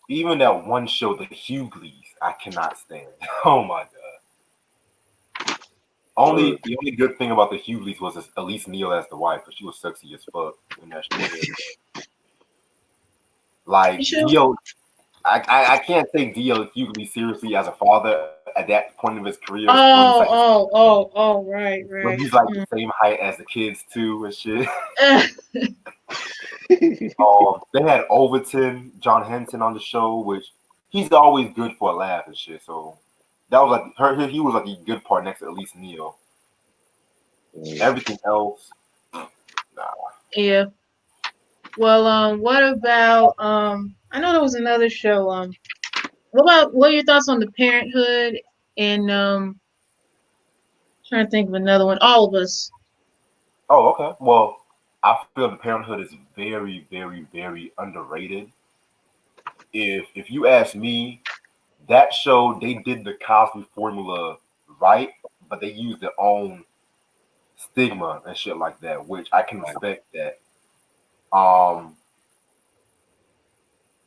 even that one show, The Hughleys, I cannot stand. Oh my god. The only good thing about The Hughleys was Elise Neal as the wife, because she was sexy as fuck in that show. Like Sure. Dio, I can't take Dio Hughley seriously as a father at that point of his career Right, when right. he's like the same height as the kids too and shit. Mm. They had Overton, John Henson on the show, which he's always good for a laugh and shit. So that was like he was like a good part next to Elise Neal. Everything else, nah. Yeah. Well, what about I know there was another show. What are your thoughts on the Parenthood and trying to think of another one. All of Us. Oh, okay. Well, I feel the Parenthood is very, very, very underrated. If you ask me, that show they did the Cosby formula right, but they used their own stigma and shit like that, which I can respect that. Um,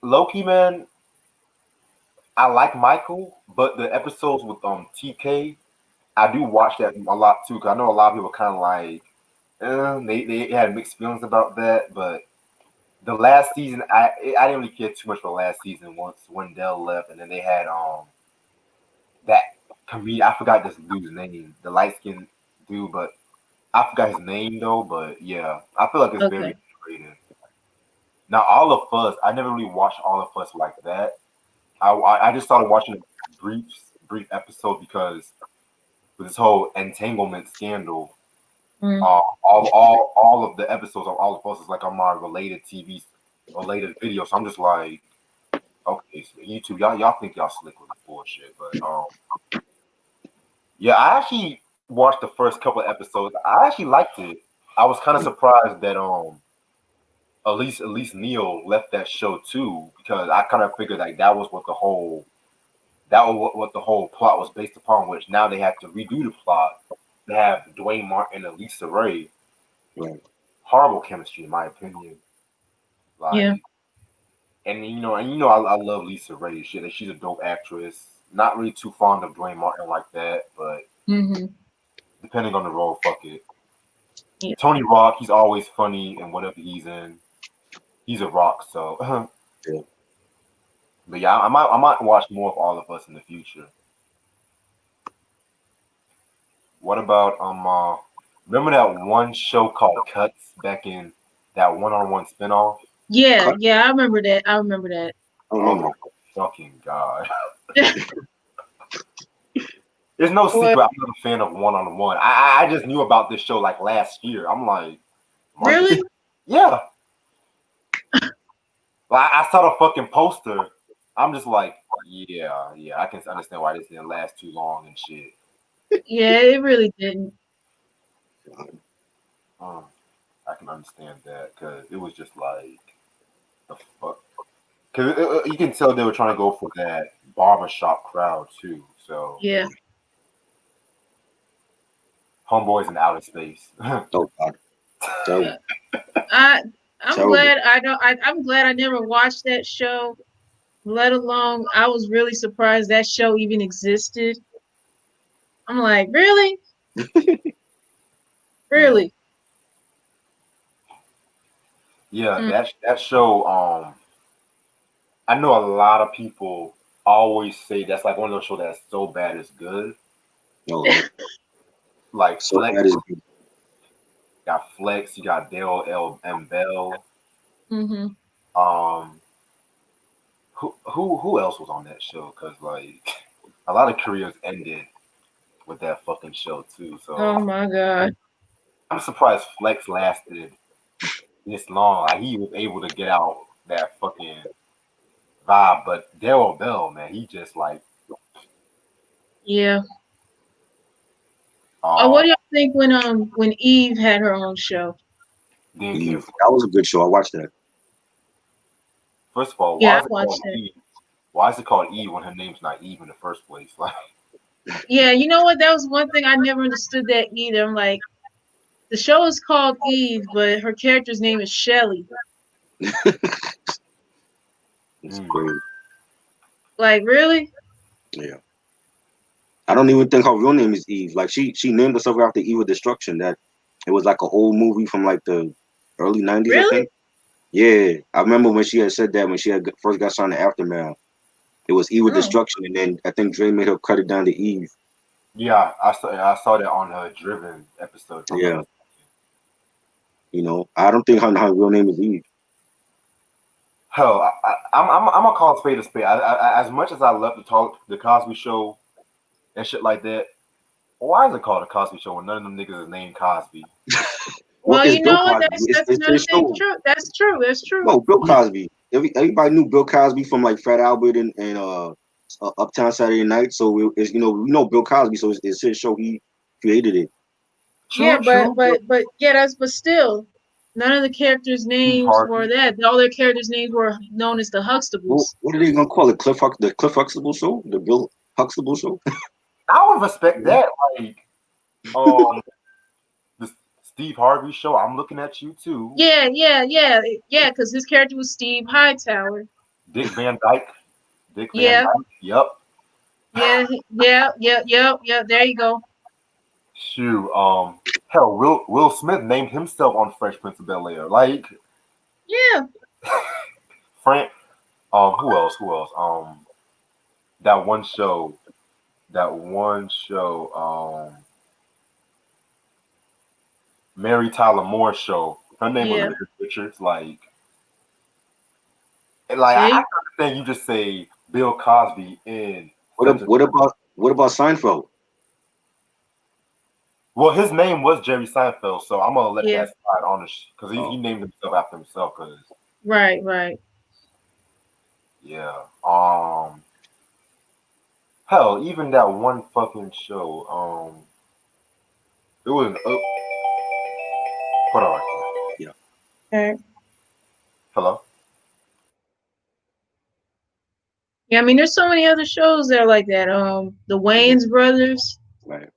Loki, man, I like Michael, but the episodes with TK, I do watch that a lot too, because I know a lot of people kind of like they had mixed feelings about that, but the last season I didn't really care too much for the last season once Wendell left, and then they had that comedian, I forgot this dude's name, the light skinned dude, but I forgot his name though. But yeah, I feel like it's very Okay. underrated. Now, All of Us, I never really watched All of Us like that. I just started watching brief episodes because with this whole entanglement scandal, Mm. all of the episodes of All of Us is like on my related TV related video. So I'm just like, okay, so YouTube, y'all think y'all slick with this bullshit, but yeah, I actually watched the first couple of episodes. I actually liked it. I was kind of surprised that Elise Neal left that show too, because I kind of figured like that was what the whole plot was based upon. Which now they have to redo the plot. They have Dwayne Martin and Lisa Ray. Right. Horrible chemistry, in my opinion. Yeah. Like, I love Lisa Ray. She's a dope actress. Not really too fond of Dwayne Martin like that, but Mhm. depending on the role, fuck it. Yeah. Tony Rock, he's always funny in whatever he's in. He's a rock, so. Yeah. But yeah, I might watch more of All of Us in the future. What about remember that one show called Cuts back in that one-on-one spinoff? Yeah. Cut. Yeah. I remember that. I remember that. I don't Oh remember. my fucking god! There's no What? secret. I'm not a fan of one-on-one. I just knew about this show like last year. I'm like, Marcus, Really? yeah. Like I saw the fucking poster. I'm just like, yeah. I can understand why this didn't last too long and shit. Yeah. It really didn't. Um, I can understand that because it was just like the fuck. Because you can tell they were trying to go for that barbershop crowd too. So Yeah. homeboys in outer space. Oh God. Uh, Terrible. I I'm Terrible. glad I don't. I'm glad I never watched that show. Let alone, I was really surprised that show even existed. I'm like, really, Mm. really. Yeah, Mm. that show. I know a lot of people always say that's like one of those shows that's so bad it's good. No Lord. Like So Flex, bad is good. got Flex. You got Dale L and Bell. Mhm. Um, who else was on that show? Because like a lot of careers ended with that fucking show too. So Oh my god. I'm surprised Flex lasted this long. Like he was able to get out that fucking vibe. But Daryl Bell, man, he just like Yeah. Oh, um what do y'all think when Eve had her own show? didn't care Eve. for That it. was a good show. I watched that. First of all, Yeah, why I is it called watched it. Eve? Why is it called Eve when her name's not Eve in the first place? Like Yeah, you know what? That was one thing I never understood that either. I'm like, the show is called Eve, but her character's name is Shelly. It's mm, crazy. Like really? Yeah. I don't even think her real name is Eve. Like she named herself after Eve of Destruction. That it was like an old movie from like the early '90s, I Really? think. Yeah, I remember when she had said that when she had first got signed to Aftermath. It was Eve of Oh. Destruction, and then I think Dre made her cut it down to Eve. Yeah, I saw that on her Driven episode. If I'm not Yeah, mistaken. I don't think her real name is Eve. Hell, I'm gonna call a spade a spade. As much as I love to talk the Cosby Show and shit like that, why is it called a Cosby Show when none of them niggas is named Cosby? Well, Well, it's you Bill know what? Cosby. That's It's another his thing. show. True. That's true. That's true. No, Bill Cosby. Everybody knew Bill Cosby from like Fat Albert and Uptown Saturday Night. So it's we know Bill Cosby. So it's his show. He created it. Yeah, True, true. but yeah, but still, none of the characters' Steve names were Harvey. that. All their characters' names were known as the Huxtables. What are they gonna call it? The Cliff Huxtable Show? The Bill Huxtable Show? I would respect that. Like, um, the Steve Harvey show. I'm looking at you too. Yeah. Because his character was Steve Hightower. Dick Van Dyke. Dick Van Yeah, Dyke. Yep. yeah. There you go. Shoot. Hell, Will Smith named himself on Fresh Prince of Bel Air. Like, Yeah, Frank. Who else? Who else? That one show. That one show. Mary Tyler Moore show. Her name was yeah. Richard Richards. Like I See, can understand you just say Bill Cosby in What such ab- a. what about Seinfeld? Well, his name was Jerry Seinfeld, so I'm gonna let yeah. that slide on because he Oh, named himself after himself. Because Right. yeah, hell, even that one fucking show, it was hold on, right yeah, Okay. there. Hello. Yeah, I mean, there's so many other shows that are like that. The mhm, Wayans brothers, right,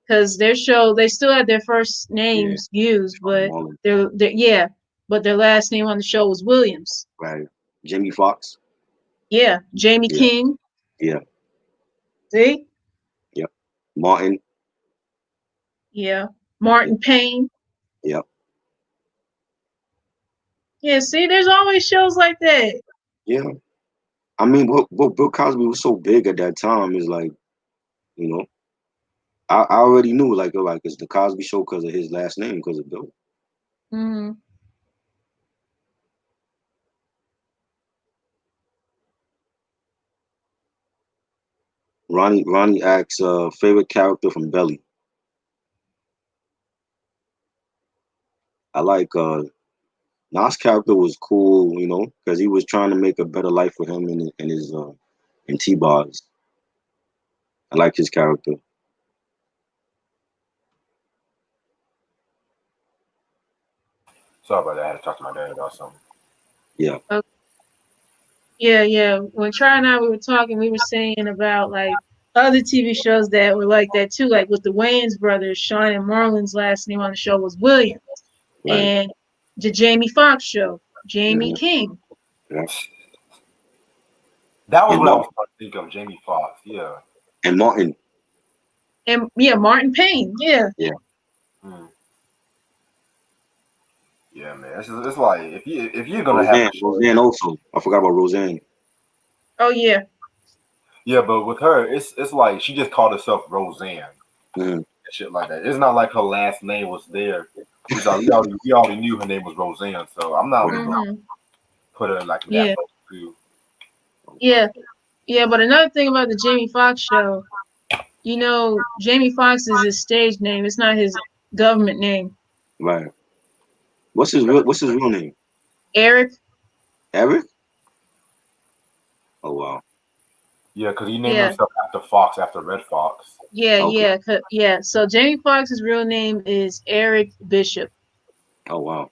because their show, they still had their first yeah, names used, Charlie but Mullen, yeah, but their last name on the show was Williams. right, Jamie Foxx, Yeah, Jamie yeah, King. yeah, See, yep, Martin, yeah, yeah, Martin Payne. yep, Yeah, see, there's always shows like that. yeah. I mean, what Bill Cosby was so big at that time is like, you know, I already knew like it's the Cosby Show because of his last name because of Bill. Hmm. Ronnie asks favorite character from Belly. I like Nas' character was cool, because he was trying to make a better life for him and his and T-Bars. I like his character. Sorry about that. I had to talk to my dad about something. Yeah, Yeah. When Try and I we were talking, we were saying about like other TV shows that were like that too, like with the Wayans brothers. Sean and Marlon's last name on the show was Williams, right. and the Jamie Foxx show, Jamie Hmm. King. Yeah. That was And what I Martin was trying to think of. Jamie Foxx. Yeah. and Martin. And yeah, Martin Payne. Yeah. Yeah. Hmm. Yeah, man. It's like if you're gonna have a Roseanne show. also. I forgot about Roseanne. Oh yeah. Yeah, but with her, it's like she just called herself Roseanne Hmm. and shit like that. It's not like her last name was there. We already knew her name was Roseanne, so I'm not really Right. gonna Hmm. put her like in that Yeah. boat too. Yeah. Yeah. But another thing about the Jamie Foxx show, Jamie Foxx is his stage name. It's not his government name. Right. What's his real name? Eric. Eric? Oh wow. Yeah, because he named Yeah. himself after Fox, after Red Fox. Okay. Yeah. So Jamie Foxx's real name is Eric Bishop. Oh wow.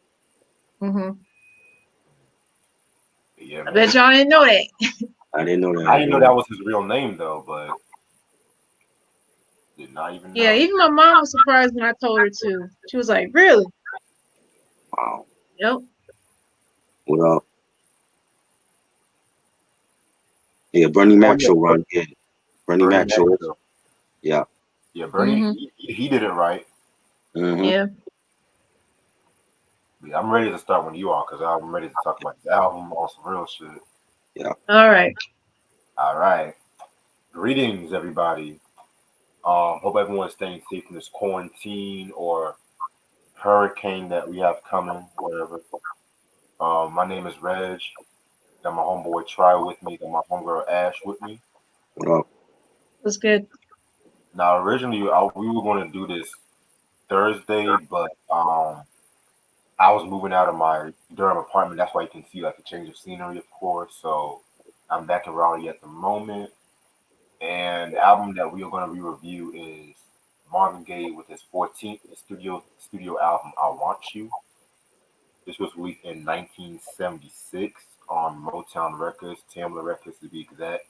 Hmm. Yeah, I bet man. y'all didn't know that. I didn't know that. I didn't know that was his real name though, but did not even Yeah, know. even my mom was surprised when I told her too. She was like, "Really?" Wow. Yep. What up? Yeah, Bernie Oh Mac yeah, show run. Yeah, Bernie Bernie Mac Mac show. show. Yeah. Yeah, Bernie, Mhm. he did it right. Hmm. Yeah. Yeah, I'm ready to start when you are because I'm ready to talk about this album on some real shit. Yeah. All right. All right, greetings everybody. Hope everyone's staying safe in this quarantine or hurricane that we have coming, whatever. My name is Reg. Got my homeboy Try with me. Got my homegirl Ash with me. What up? That's good. Now, originally, we were going to do this Thursday, but I was moving out of my Durham apartment. That's why you can see like a change of scenery, of course. So I'm back in Raleigh at the moment. And the album that we are going to re-review is Marvin Gaye with his 14th studio album, "I Want You." This was released in 1976 on Motown Records, Tamla Records to be exact.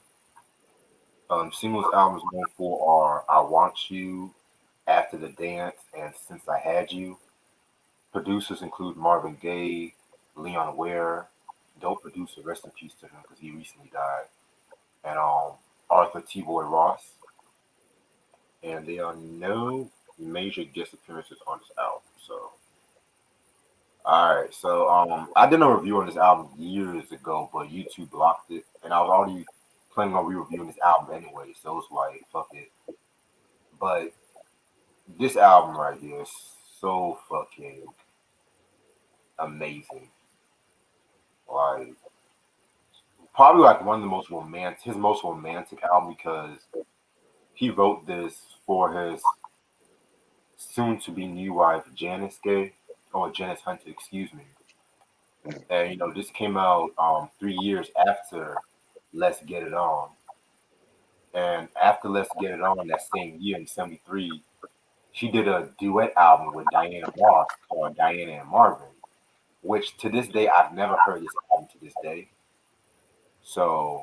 Singles albums known for are "I Want You," "After the Dance," and "Since I Had You." Producers include Marvin Gaye, Leon Ware, dope producer, rest in peace to him because he recently died, and Arthur T. Boy Ross. And there are no major guest appearances on this album. So, all right. So, I did a review on this album years ago, but YouTube blocked it, and I was already planning on re-reviewing this album anyway. So it's like, fuck it. But this album right here is so fucking amazing. Like, probably like one of the most romantic, his most romantic album because he wrote this for his soon-to-be new wife Janice Gaye, or Janice Hunter, excuse me. And this came out 3 years after Let's Get It On. And after Let's Get It On, that same year in '73, she did a duet album with Diana Ross called Diana and Marvin, which to this day I've never heard this album to this day. So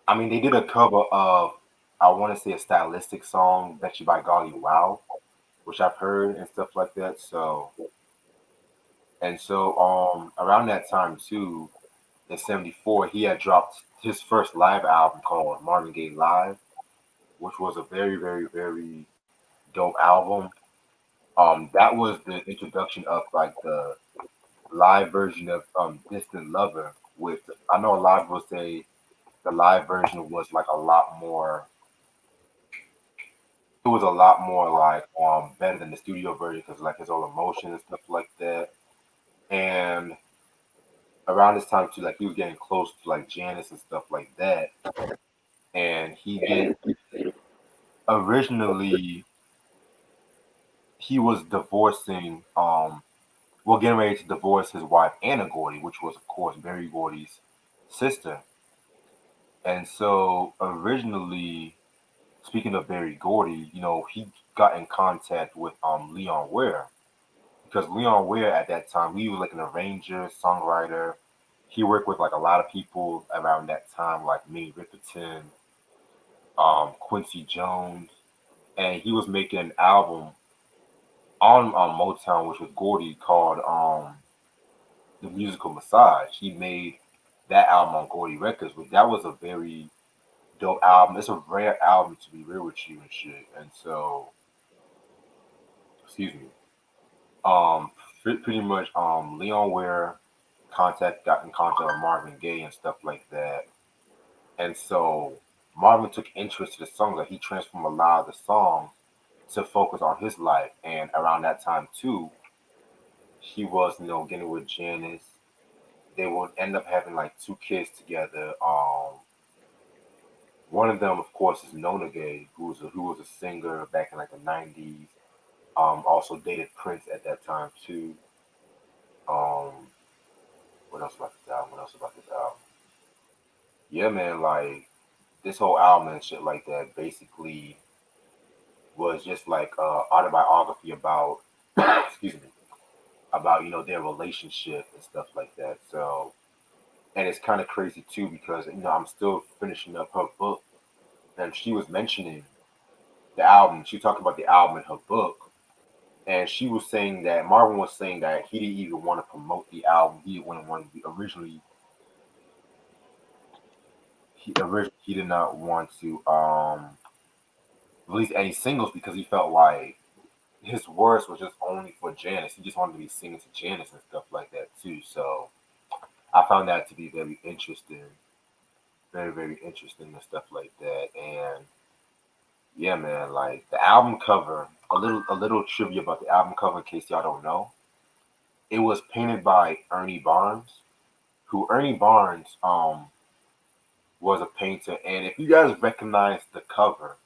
I mean, they did a cover of, I want to say, a stylistic song, "Bet You by Golly Wow," which I've heard and stuff like that. So around that time too, in '74, he had dropped his first live album called Marvin Gaye Live, which was a very, very, very dope album. That was the introduction of like the live version of Distant Lover. With I know a lot of people say the live version was like a lot more, it was a lot more like better than the studio version because like his own emotion and stuff like that. And around this time too, like he was getting close to like Janice and stuff like that. And originally he was divorcing well getting ready to divorce his wife Anna Gordy, which was of course Barry Gordy's sister. And so originally, speaking of Barry Gordy, he got in contact with Leon Ware because Leon Ware at that time he was like an arranger, songwriter. He worked with like a lot of people around that time, like Minnie Riperton, Quincy Jones, and he was making an album on Motown, which was Gordy, called "The Musical Massage." He made that album on Gordy Records, but that was a very dope album. It's a rare album to be real with you and shit. And so, excuse me. Um, Pretty much, Leon Ware got in contact with Marvin Gaye and stuff like that. And so Marvin took interest to the songs. Like he transformed a lot of the songs to focus on his life. And around that time too, he was, getting with Janice. They would end up having like two kids together. One of them, of course, is Nona Gaye, who was a singer back in like the '90s. Also dated Prince at that time too. Um, what else about this album? What else about this album? Yeah, man, like this whole album and shit like that basically was just like autobiography about excuse me, about their relationship and stuff like that. So, and it's kind of crazy too because I'm still finishing up her book, and she was mentioning the album. She talked about the album in her book, and she was saying that Marvin was saying that he didn't even want to promote the album. He didn't want to originally. he originally he did not want to release any singles because he felt like his words were just only for Janice. He just wanted to be singing to Janice and stuff like that too. So I found that to be very interesting, very very interesting and stuff like that. And yeah, man, like the album cover, a little trivia about the album cover in case y'all don't know. It was painted by Ernie Barnes, who Ernie Barnes was a painter. And if you guys recognize the cover,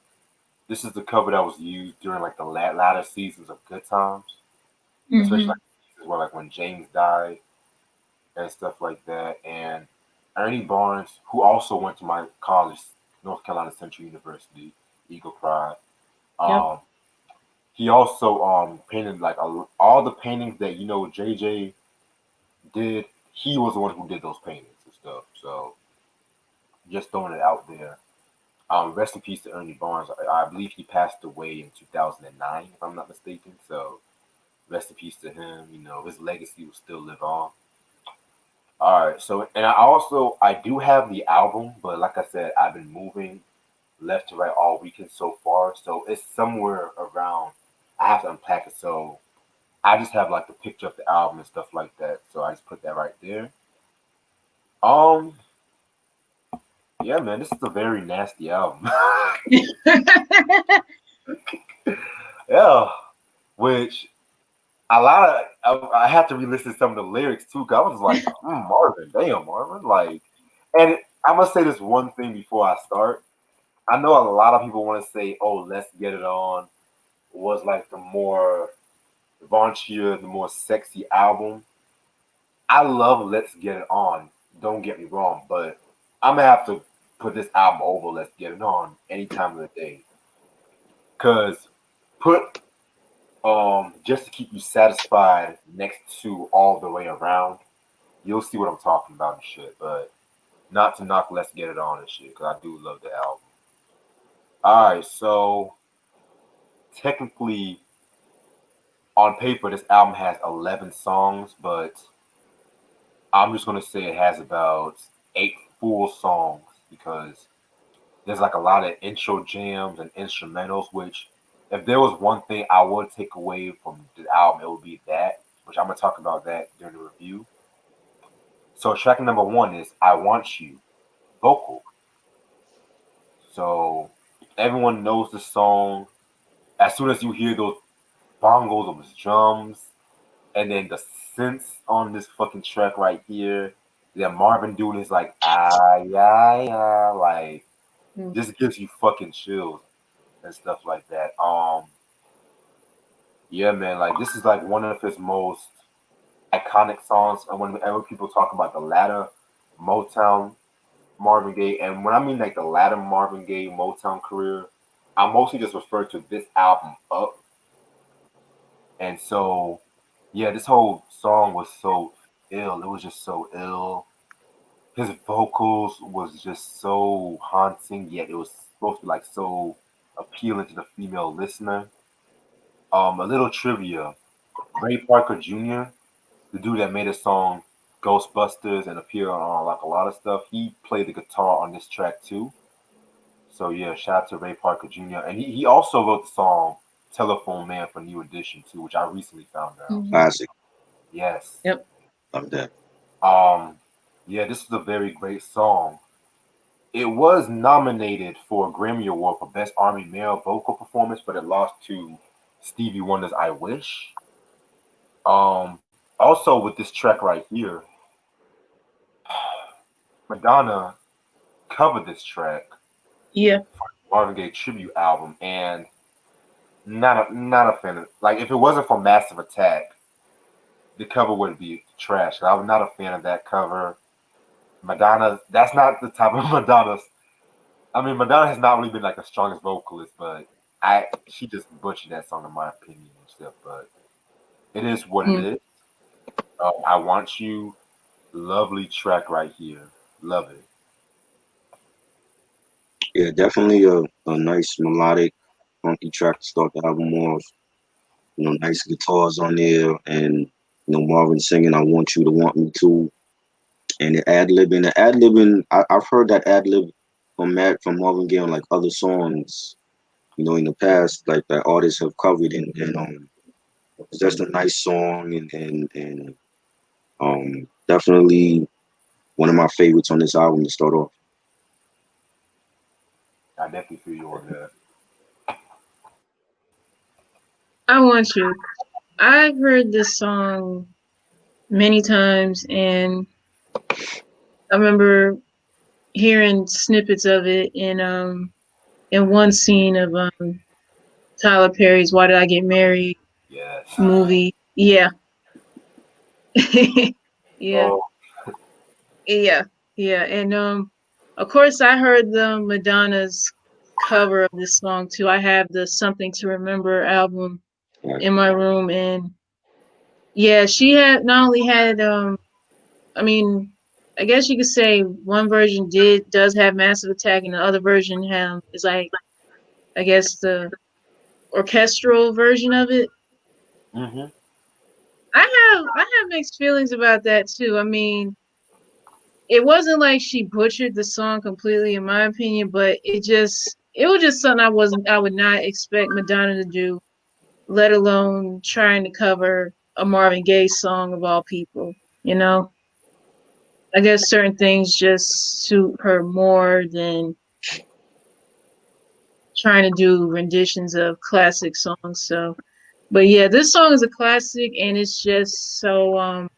this is the cover that was used during like the latter seasons of Good Times, especially Mhm. like seasons where like when James died and stuff like that. And Ernie Barnes, who also went to my college, North Carolina Central University, Eagle Pride. Yep. Um, he also painted like all the paintings that JJ did. He was the one who did those paintings and stuff. So just throwing it out there. Rest in peace to Ernie Barnes. I believe he passed away in 2009, if I'm not mistaken. So rest in peace to him. His legacy will still live on. All right. So, and I do have the album, but like I said, I've been moving left to right all weekend so far. So it's somewhere around. I have to unpack it. So I just have like the picture of the album and stuff like that. So I just put that right there. Um, yeah, man, this is a very nasty album. Yeah, which a lot of I had to re-listen to some of the lyrics too. Cause I was like, Marvin, damn, Marvin, like, and I must say this one thing before I start. I know a lot of people want to say, "Oh, Let's Get It On" was like the more raunchier, the more sexy album. I love Let's Get It On. Don't get me wrong, but I'm gonna have to put this album over Let's Get It On any time of the day. Cause put just to keep you satisfied next to All the Way Around, you'll see what I'm talking about and shit. But not to knock Let's Get It On and shit, cause I do love the album. Alright, so technically on paper this album has 11 songs, but I'm just gonna say it has about 8 full songs because there's like a lot of intro jams and instrumentals, which if there was one thing I would take away from the album, it would be that, which I'm gonna talk about that during the review. So track number one is I Want You, vocal. So everyone knows the song. As soon as you hear those bongos of his drums, and then the synths on this fucking track right here, that Marvin doing is like ah yeah yeah, like Mm. this gives you fucking chills and stuff like that. Yeah, man, like this is like one of his most iconic songs. And whenever people talk about the latter Motown Marvin Gaye, and when I mean like the latter Marvin Gaye Motown career, I mostly just refer to this album up. And so, yeah, this whole song was so ill. It was just so ill. His vocals was just so haunting, yet it was supposed to be like so appealing to the female listener. A little trivia: Ray Parker Jr., the dude that made a song Ghostbusters and appeared on like a lot of stuff, he played the guitar on this track too. So yeah, shout out to Ray Parker Jr. And he also wrote the song Telephone Man for New Edition too, which I recently found out. Mhm. Classic. Yes. Yep. Love that. Um yeah, this is a very great song. It was nominated for a Grammy Award for Best Army Male Vocal Performance, but it lost to Stevie Wonder's I Wish. Also with this track right here, Madonna covered this track, Yeah. Marvin Gaye tribute album, and not a fan of, like, if it wasn't for Massive Attack, the cover would be trash. I was not a fan of that cover. Madonna, that's not the type of Madonna. I mean, Madonna has not really been like the strongest vocalist, but she just butchered that song in my opinion and stuff. But it is what it Mm. is. I Want You, lovely track right here, love it. Yeah, definitely a nice melodic, funky track to start the album off. Nice guitars on there, and Marvin singing "I Want You to Want Me Too," and the ad libbing. I've heard that ad lib Matt from Marvin Gaye on like other songs, in the past, like that artists have covered, and it's just a nice song, and definitely one of my favorites on this album to start off. I definitely feel you on that. I want you. I've heard this song many times, and I remember hearing snippets of it in one scene of Tyler Perry's "Why Did I Get Married" Yes. movie. Yeah, yeah, Oh, yeah, yeah, and of course I heard the Madonna's cover of this song too. I have the "Something to Remember" album Right. in my room, and yeah, she had not only had I mean, I guess you could say one version does have Massive Attack, and the other version is like, I guess, the orchestral version of it. hmm I have mixed feelings about that too. I mean, it wasn't like she butchered the song completely, in my opinion, but it was just something I would not expect Madonna to do, let alone trying to cover a Marvin Gaye song of all people. You know, I guess certain things just suit her more than trying to do renditions of classic songs. So, but yeah, this song is a classic, and it's just so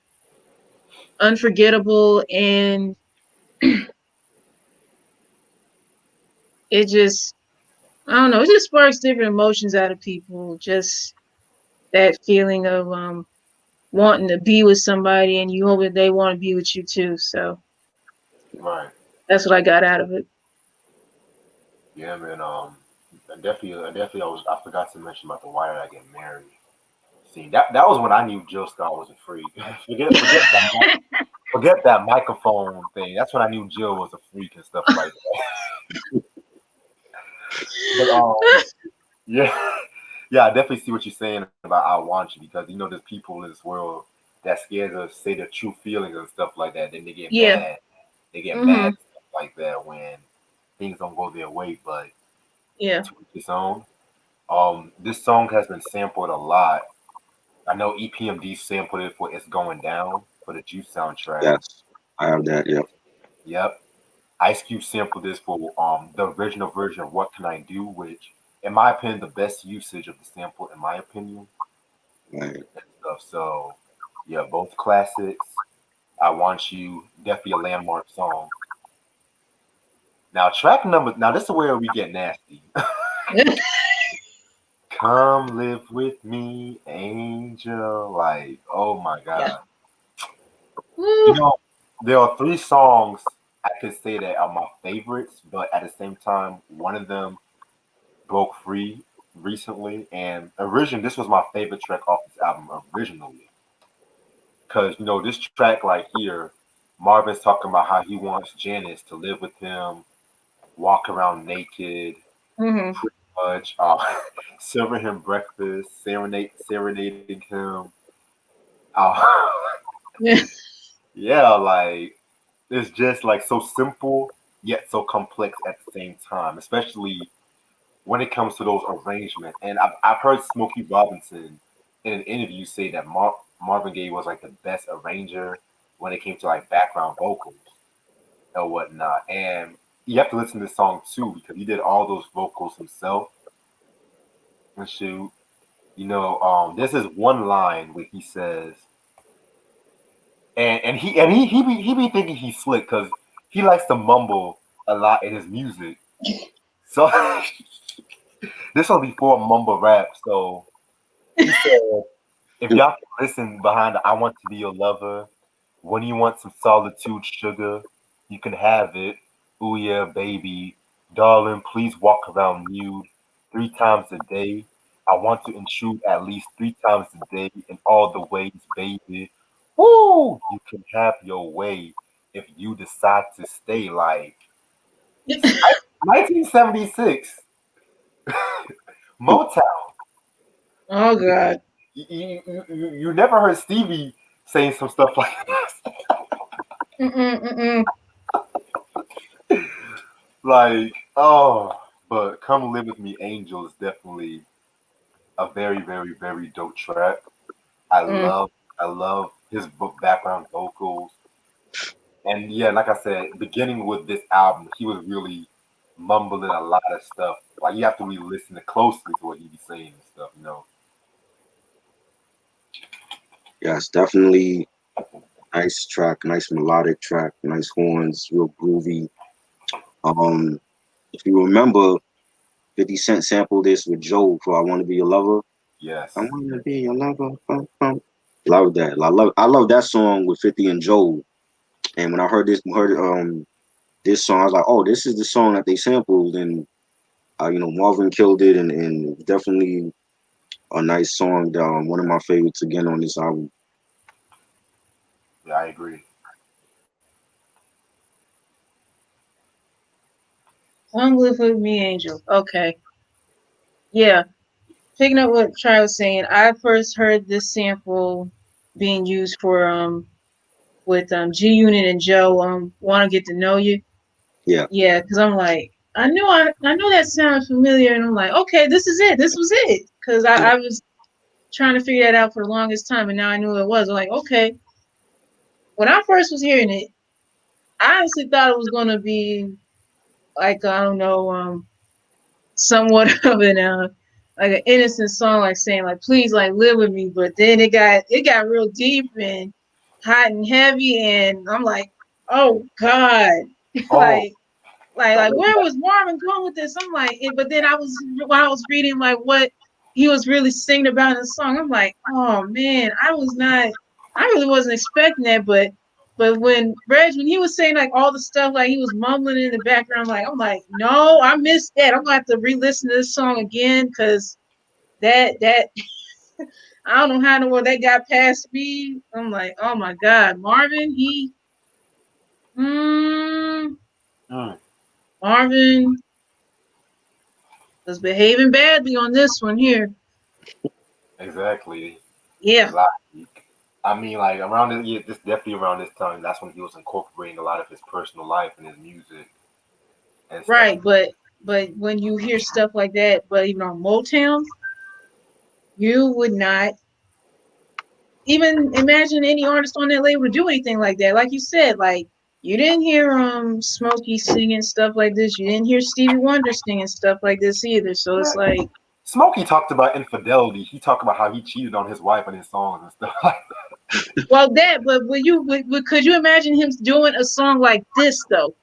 unforgettable, and it just I don't know, it just sparks different emotions out of people. Just that feeling of wanting to be with somebody, and you hope that they want to be with you too. So right. that's what I got out of it. Yeah, man. I forgot to mention about the Why Did I Get Married? See, that was when I knew Jill Scott was a freak. Forget that microphone thing. That's when I knew Jill was a freak and stuff like that. But yeah, yeah, I definitely see what you're saying about "I Want You" because there's people in this world that scared to say their true feelings and stuff like that. Then they get Yeah. mad. They get mad Mhm. and stuff like that when things don't go their way. But Yeah. to each his own. This song has been sampled a lot. I know EPMD sampled it for "It's Going Down" for the Juice soundtrack. Yes, I have that. Yep. Yep. Ice Cube sampled this for the original version of "What Can I Do," which, in my opinion, the best usage of the sample, in my opinion, Right. and stuff. So, yeah, both classics. "I Want You," definitely a landmark song. Now, track number. Now, this is where we get nasty. "Come Live With Me, Angel." Like, oh my Yeah. God. You Woo. know, there are three songs I could say that are my favorites, but at the same time, one of them broke free recently. And this was my favorite track off this album originally. Because, this track right here, Marvin's talking about how he wants Janice to live with him, walk around naked, Mhm. pretty much, serving him breakfast, serenading him. Uh, Yeah. yeah, like, it's just like so simple yet so complex at the same time, especially when it comes to those arrangements. And I've heard Smokey Robinson in an interview say that Marvin Gaye was like the best arranger when it came to like background vocals and whatnot. And you have to listen to the song too because he did all those vocals himself and shoot. This is one line where he says, and he be thinking he's slick because he likes to mumble a lot in his music. So this was before mumble rap. So he said, if y'all can listen behind the "I Want to Be Your Lover," when you want some solitude, sugar, you can have it. Ooh yeah, baby, darling, please walk around nude 3 times a day. I want to intrude at least 3 times a day in all the ways, baby. Woo! You can have your way if you decide to stay. Like 1976, Motown. Oh God. You never heard Stevie saying some stuff like this. Mm-mm, mm-mm. Like, oh, but "Come Live with Me, Angel" is definitely a very, very, very dope track. I Mm. love, I love his background vocals, and yeah, like I said, beginning with this album, he was really mumbling a lot of stuff. Like you have to really listen closely to what he be saying and stuff. You know. Yes, definitely nice track, nice melodic track, nice horns, real groovy. Um, if you remember, 50 Cent sampled this with Joe for "I Want to Be Your Lover." I Yes. want to be your lover. Love that. I love that song with 50 and Joe. And when I heard this song, I was like, oh, this is the song that they sampled, and Marvin killed it, and definitely a nice song. One of my favorites again on this album. Yeah, I agree. Come live with me, Angel. Okay. Yeah. Picking up what Try was saying, I first heard this sample being used for with G Unit and Joe Want to Get to Know You. Yeah, Yeah, because I'm like, I know that sounds familiar, and I'm like, okay, this is it. This was it. Because yeah, I was trying to figure that out for the longest time, and now I knew what it was. I'm like, okay. When I first was hearing it, I honestly thought it was gonna be like I don't know, somewhat of an like an innocent song, like saying like please like live with me. But then it got real deep and hot and heavy, and I'm like, oh God, Oh, like where was Marvin going with this? I'm like, but then when I was reading like what he was really singing about in the song, I'm like, oh man, I really wasn't expecting that, but when he was saying like all the stuff like he was mumbling in the background, like I'm like, no, I missed that. I'm gonna have to re-listen to this song again because that I don't know how in the world that got past me. I'm like, oh my God, Marvin, mm, mm, Marvin was behaving badly on this one here. exactly. Yeah, Like, I mean, like around this, yeah, this definitely around this time. That's when he was incorporating a lot of his personal life in his music and stuff. right. But when you hear stuff like that, but even on Motown, you would not even imagine any artist on that label to do anything like that. Like you said, like you didn't hear Smokey singing stuff like this. You didn't hear Stevie Wonder singing stuff like this either. So it's Yeah. like, Smokey talked about infidelity. He talked about how he cheated on his wife in his songs and stuff like that. well, but could you imagine him doing a song like this though?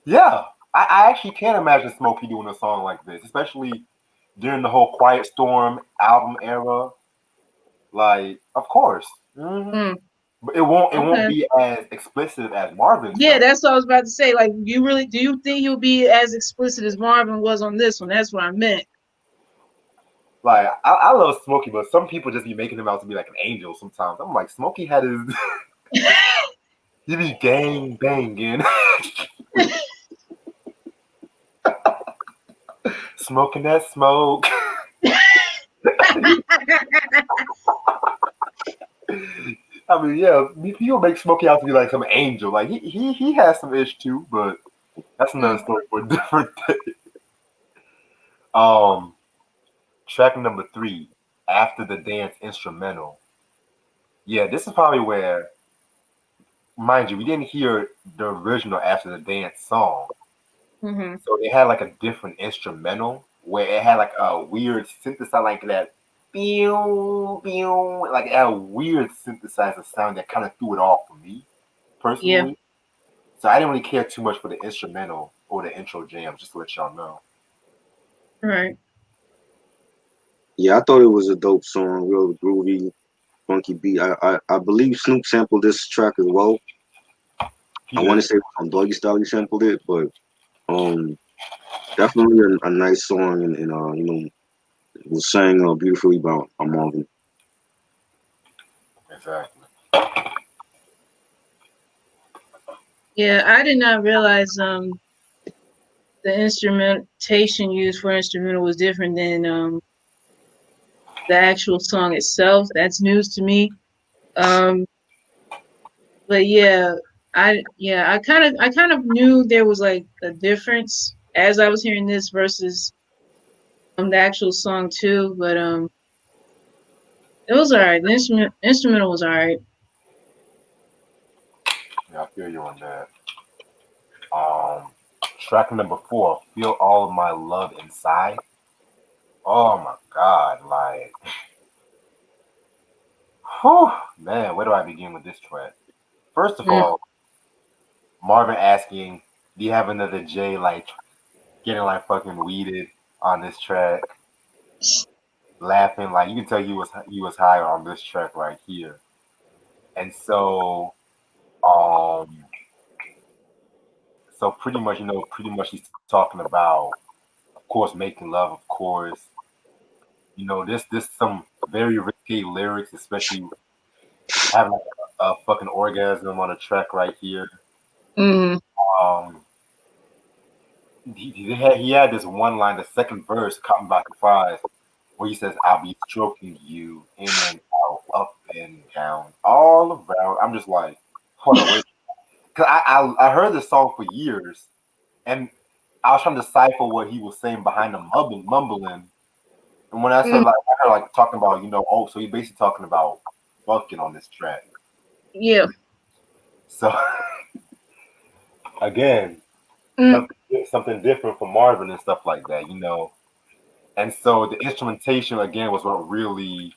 Yeah, I actually can't imagine Smokey doing a song like this, especially during the whole Quiet Storm album era. Like, of course. Mm, But it won't okay. be as explicit as Marvin's Yeah, though. that's what I was about to say. Like, do you think he'll be as explicit as Marvin was on this one? That's what I meant. Like, I love Smokey, but some people just be making him out to be like an angel sometimes. I'm like, Smokey had his he be gang banging, smoking that smoke. I mean, yeah, people make Smokey out to be like some angel. Like he has some ish too, but that's another Mm, story for a different day. Um, track number three, after the dance instrumental. Yeah, this is probably where, mind you, we didn't hear the original after the dance song, mm-hmm. so they had like a different instrumental where it had like a weird synthesizer, like that, pew pew, like it had a weird synthesizer sound that kind of threw it off for me Yeah. personally. So I didn't really care too much for the instrumental or the intro jams, just to let y'all know. Right. yeah. I thought it was a dope song, real groovy, funky beat. I believe Snoop sampled this track as well. He I want to did. say on Doggy Style he sampled it, but um, definitely a nice song, and it was sang beautifully by Marvin. Exactly. Yeah, I did not realize the instrumentation used for instrumental was different than the actual song itself. That's news to me. Um, but yeah, I kind of knew there was like a difference as I was hearing this versus the actual song too, but it was alright. The instrumental was alright. Yeah, I feel you on that. Um, Track number four, "Feel All of My Love Inside." Oh my God, like, whew, man, where do I begin with this track? First of Mm, all, Marvin asking, "Do you have another J?" Like getting like fucking weeded on this track, laughing like you can tell he was higher on this track right here. And um, so pretty much he's talking about, of course, making love, of course. This some very risky lyrics, especially having like a fucking orgasm on a track right here. mm, Um, he had this one line, the second verse, caught me by surprise, where he says, "I'll be stroking you in and out, up and down, all around." I'm just like, hold on, wait, because I heard this song for years, and I was trying to decipher what he was saying behind the mumbling. And when mm, I heard like talking about, oh, so he's basically talking about fucking on this track. yeah. So again, Mm, something different from Marvin and stuff like that. And so the instrumentation again was what really,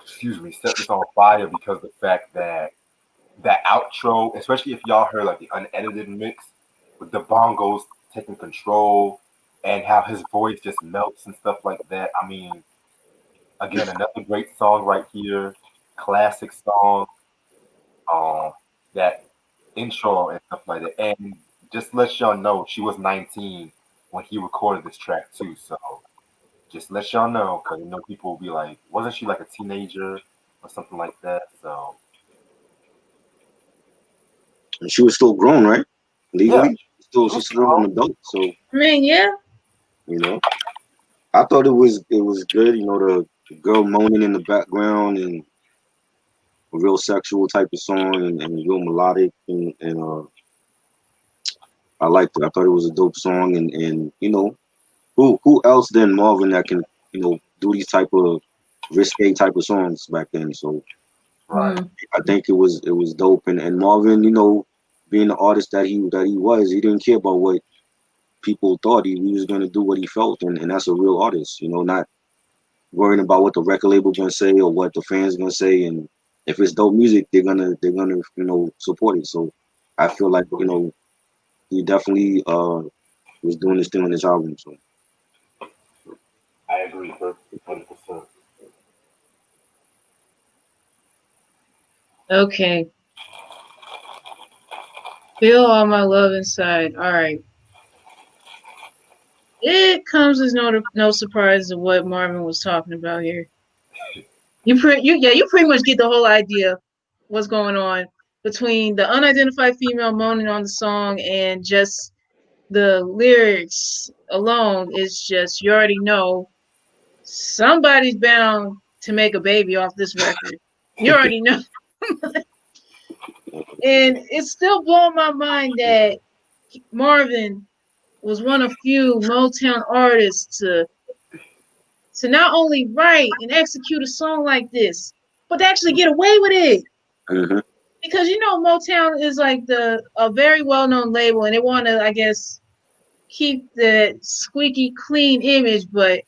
excuse me, set this on fire, because the fact that outro, especially if y'all heard like the unedited mix with the bongos taking control and how his voice just melts and stuff like that. I mean, again, another great song right here, classic song. Um, that intro and stuff like that, and just to let y'all know, she was 19 when he recorded this track too. So just let y'all know, because people will be like, wasn't she like a teenager or something like that? So And she was still grown, right? yeah, Legally, still she was she's still an strong. adult. So I mean, yeah. you know, I thought it was good. The girl moaning in the background and a real sexual type of song and real melodic and I liked it. I thought it was a dope song and who else than Marvin that can do these type of risque type of songs back then. So Right. Mm, I think it was dope and Marvin, being the artist that he was, he didn't care about what people thought. He was gonna do what he felt and that's a real artist, not worrying about what the record label gonna say or what the fans gonna say. And if it's dope music, they're gonna support it. So I feel like he definitely was doing this thing on this album. So I agree, 100%. okay. Feel all my love inside. All right. It comes as no surprise of what Marvin was talking about here. You pretty much get the whole idea what's going on between the unidentified female moaning on the song and just the lyrics alone. Is just you already know somebody's bound to make a baby off this record. You already know. And it's still blowing my mind that Marvin was one of few Motown artists to not only write and execute a song like this, but to actually get away with it. hmm Because Motown is like a very well known label, and they want to, I guess, keep the squeaky clean image. But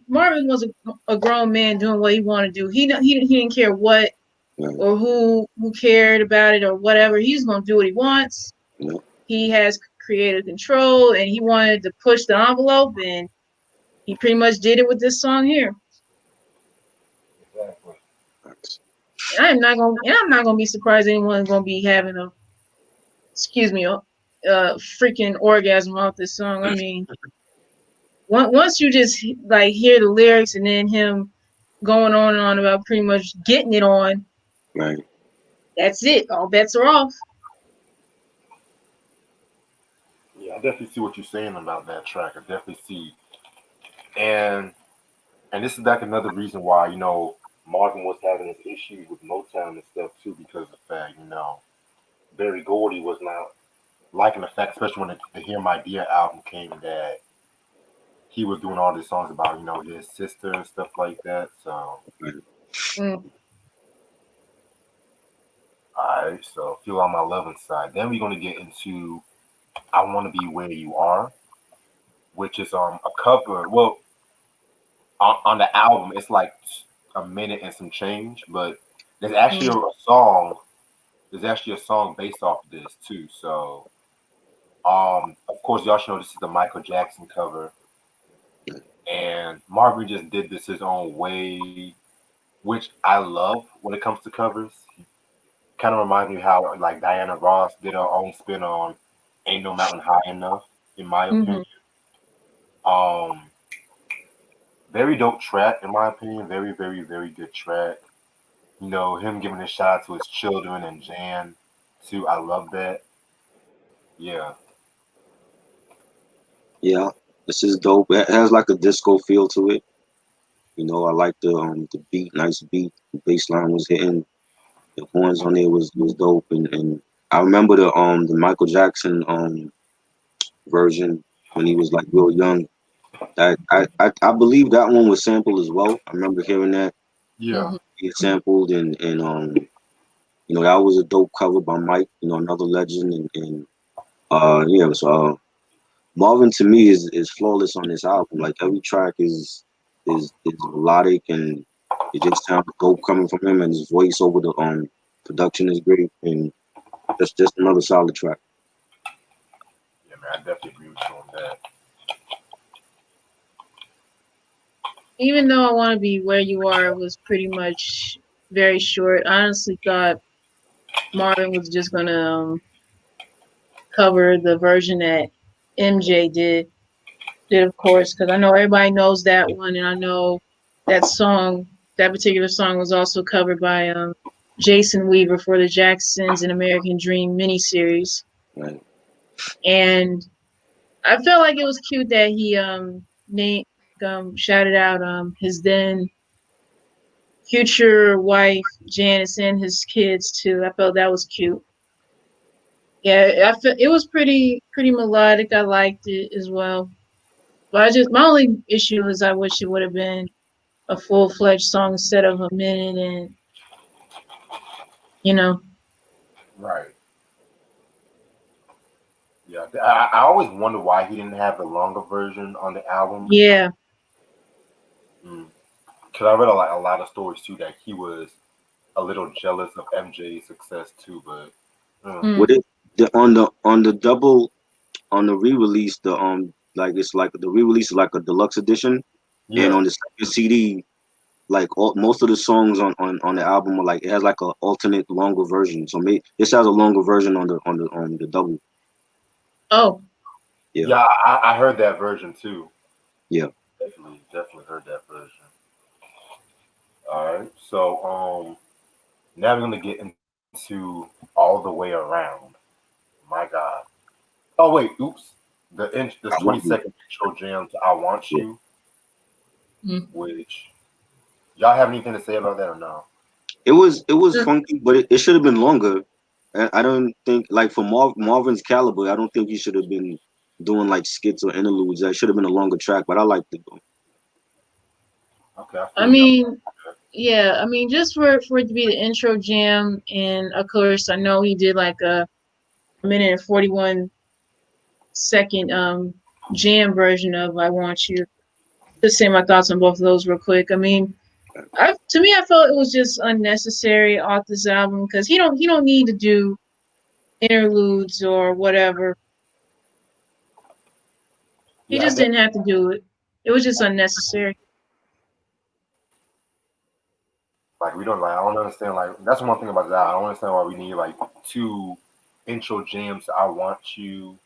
Marvin was a grown man doing what he wanted to do. He didn't care what yeah, or who cared about it or whatever. He's gonna do what he wants. yeah. He has creative control, and he wanted to push the envelope, and he pretty much did it with this song here. Exactly. Facts. And I'm not gonna be surprised anyone's gonna be having a excuse me freaking orgasm off this song. I mean, once you just like hear the lyrics and then him going on and on about pretty much getting it on, Right. that's it. All bets are off. Yeah, I definitely see what you're saying about that track. I definitely see, and this is like another reason why Marvin was having his issues with Motown and stuff too, because of the fact Barry Gordy was not liking the fact, especially when the Hear My Dear album came, that he was doing all these songs about his sister and stuff like that. So, Right. Mm. alright, so Feel On My Love Inside. Then we're gonna get into I Want to Be Where You Are, which is a cover. Well, on the album, it's like a minute and some change, but there's actually Mm. a song. There's actually a song based off of this too. So, of course, y'all should know this is the Michael Jackson cover, and Marvin just did this his own way, which I love when it comes to covers. Kind of reminds me how like Diana Ross did her own spin on "Ain't No Mountain High Enough," in my opinion. Mhm. Um, very dope track in my opinion. Very, very, very good track. Him giving a shout out to his children and Jan too. I love that. Yeah, Yeah, this is dope. It has like a disco feel to it. I like the beat, nice beat. The bass line was hitting. The horns on there was dope, and I remember the Michael Jackson version when he was like real young. That I believe that one was sampled as well. I remember hearing that yeah, Mhm. being sampled, and that was a dope cover by Mike. Another legend, and yeah. So Marvin to me is flawless on this album. Like every track is melodic and it just sounds dope coming from him, and his voice over the production is great, and just another solid track. yeah, man. I definitely agree with you on that. Even though I Want to Be Where You Are was pretty much very short, I honestly thought Marvin was just gonna cover the version that MJ did, of course, because I know everybody knows that one, and I know that song, that particular song, was also covered by Jason Weaver for the Jacksons and American Dream miniseries, Right. and I felt like it was cute that he named shouted out his then future wife Janice and his kids too. I felt that was cute. Yeah, I felt it was pretty melodic. I liked it as well. But my only issue is I wish it would have been a full fledged song instead of a minute, and you know, Right. Yeah, I always wonder why he didn't have the longer version on the album. yeah. Because I read a lot of stories too that he was a little jealous of MJ's success too. But Mm. What it on the double on the re-release like it's like the re-release is like a deluxe edition, and yeah, on the second CD like most of the songs on the album are like it has like a alternate longer version. So this has a longer version on the double. Oh, Yeah, yeah, I heard that version too. yeah. Definitely, definitely heard that version. All right, so now we're gonna get into all the way around. My God. Oh wait, oops. This I want you. 20-second intro jam to "I Want Yeah. You," mm. which y'all have anything to say about that or no? It was funky, but it should have been longer. I don't think like for Marvin's caliber, I don't think he should have been doing like skits or interludes. That should have been a longer track, but I liked it though. Okay, I I feel you. mean, yeah. I mean, just for it to be the intro jam, and of course, I know he did like a minute and 41 second jam version of "I Want You." Just say my thoughts on both of those real quick. I mean, to me, I felt it was just unnecessary off this album because he don't need to do interludes or whatever. He Yeah, I just def- didn't have to do it. It was just unnecessary. like we don't like. I don't understand. Like that's one thing about that. I don't understand why we need like two intro jams. To "I Want You"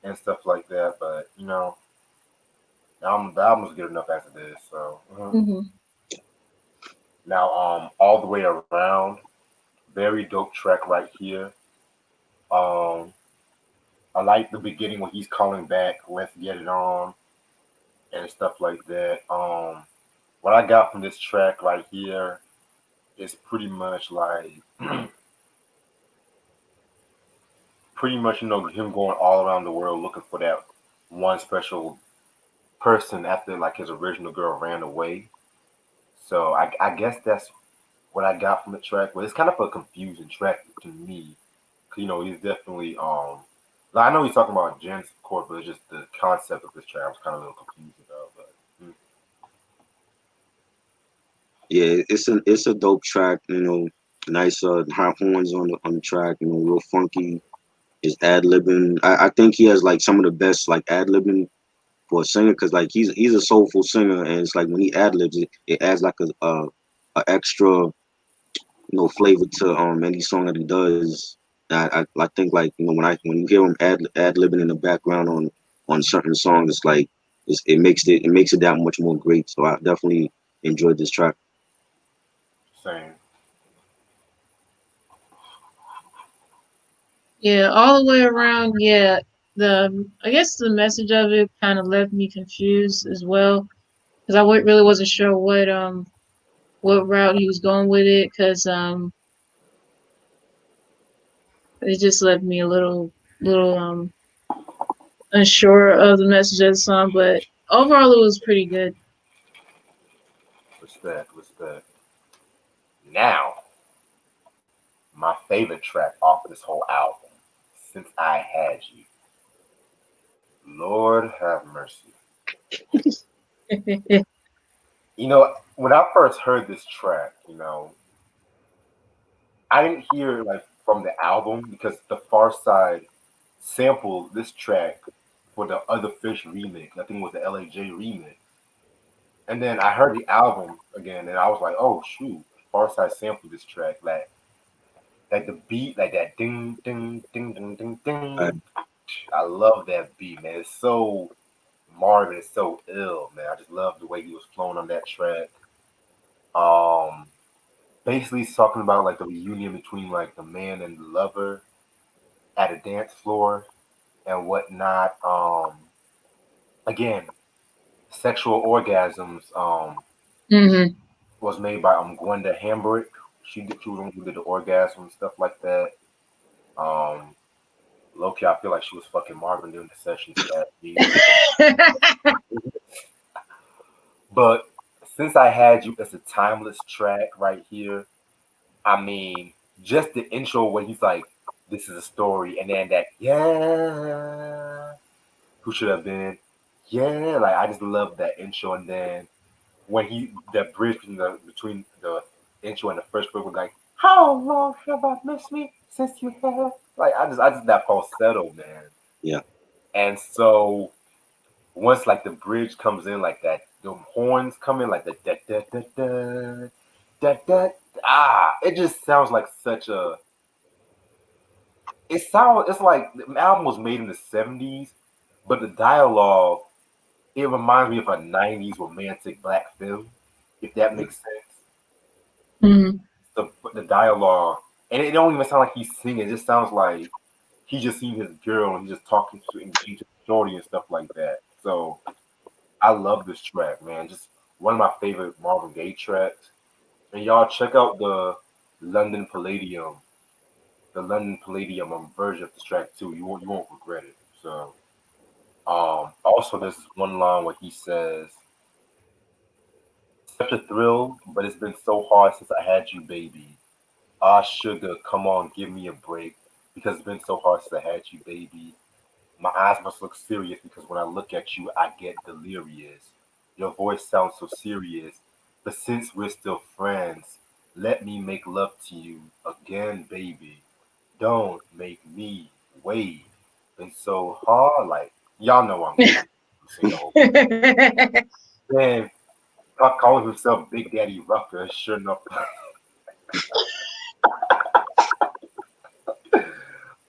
and stuff like that. But the album's good enough as it is. So Hmm. now, all the way around, very dope track right here. Um, I like the beginning when he's calling back, "Let's get it on" and stuff like that. What I got from this track right here is pretty much like pretty much him going all around the world looking for that one special person after like his original girl ran away. So I guess that's what I got from the track, but it's kind of a confusing track to me. 'Cause, he's definitely like, I know he's talking about gents, of course, but it's just the concept of this track I was kind of a little confused about. But Yeah, it's a dope track. Nice hot horns on the track. Real funky. His ad libbing. I think he has like some of the best like ad libbing for a singer because like he's a soulful singer and it's like when he ad libs it adds like a extra flavor to any song that he does. I think like when you hear him ad libbing in the background on certain songs, it's like it makes it that much more great. So I definitely enjoyed this track. same. Yeah, all the way around. Yeah, the I guess the message of it kind of left me confused as well because really wasn't sure what route he was going with it because it just left me a little unsure of the message of the song. But overall, it was pretty good. Respect, respect. Now, my favorite track off this whole album, Since I Had You. Lord have mercy. When I first heard this track, I didn't hear like from the album because the Far Side sampled this track for the Other Fish remix. I think it was the LAJ remix. And then I heard the album again, and I was like, "Oh shoot!" Far Side sampled this track, like the beat, like that ding ding ding ding ding Uh, ding. I love that beat, man. It's so Marvin. It's so ill, man. I just love the way he was flowing on that track. Um, Basically, it's talking about like the reunion between like the man and the lover at a dance floor and whatnot. Again, sexual orgasms. Hmm. Was made by Gwenda Hambrick. She was the one who did the orgasm and stuff like that. Um, Loki, I feel like she was fucking Marvin during the sessions for that beat. But since I had you, it's a timeless track right here. I mean, just the intro where he's like, "This is a story," and then that, yeah, who should have been, yeah, like I just love that intro, and then when that bridge between the intro and the first word was like, "How long have I missed me since you have?" Like I just that falsetto, man. yeah, And so once like the bridge comes in like that, the horns come in like the da da da da da da. It just sounds like such a. It's like the album was made in the '70s, but the dialogue it reminds me of a '90s romantic black film, if that makes sense. Hmm. The dialogue, and it don't even sound like he's singing. It just sounds like he just seen his girl and he's just talking to engage with shorty and stuff like that. So I love this track, man. Just one of my favorite Marvin Gaye tracks. And y'all check out London Palladium, the London Palladium version of this track too. You won't regret it. So also there's this one line where he says, "Such a thrill, but it's been so hard since I had you, baby. Ah, sugar, come on, give me a break. Because it's been so hard since I had you, baby. My eyes must look serious because when I look at you, I get delirious. Your voice sounds so serious. But since we're still friends, let me make love to you again, baby. Don't make me wait. Been so hard, like y'all know I'm going. I'm saying the whole. Then calling himself Big Daddy Rucker, sure enough.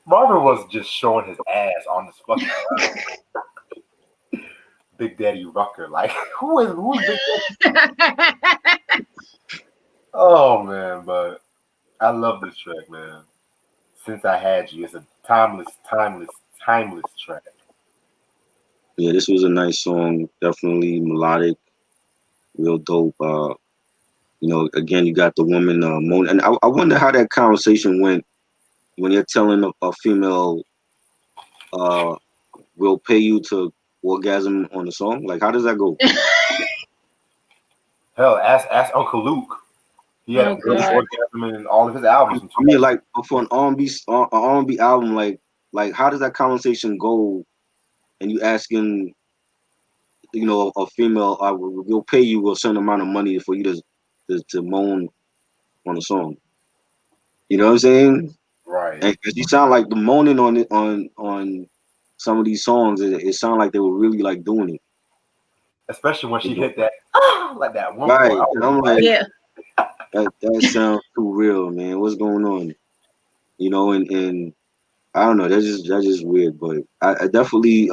Marvin was just showing his ass on this fucking Big Daddy Rucker. Like, who's Big Daddy? Oh man, but I love this track, man. Since I had you, it's a timeless, timeless, timeless track. yeah. This was a nice song. Definitely melodic, real dope. Again, you got the woman moan, and I wonder how that conversation went when you're telling a female uh will pay you to orgasm on the song? Like, how does that go? Hell, ask Uncle Luke. He had Oh a great God. orgasm in all of his albums. I mean, like for an R&B album, like how does that conversation go? And you asking, a female, we'll pay you a certain amount of money for you to moan on a song. You know what I'm saying? Right. And 'cause you sound like the moaning on it on some of these songs, it sounded like they were really like doing it. Especially when she You know? hit that like that one Right. part. I And was I'm like, Yeah. that sounds too real, man. What's going on? And I don't know. That's just weird, but I definitely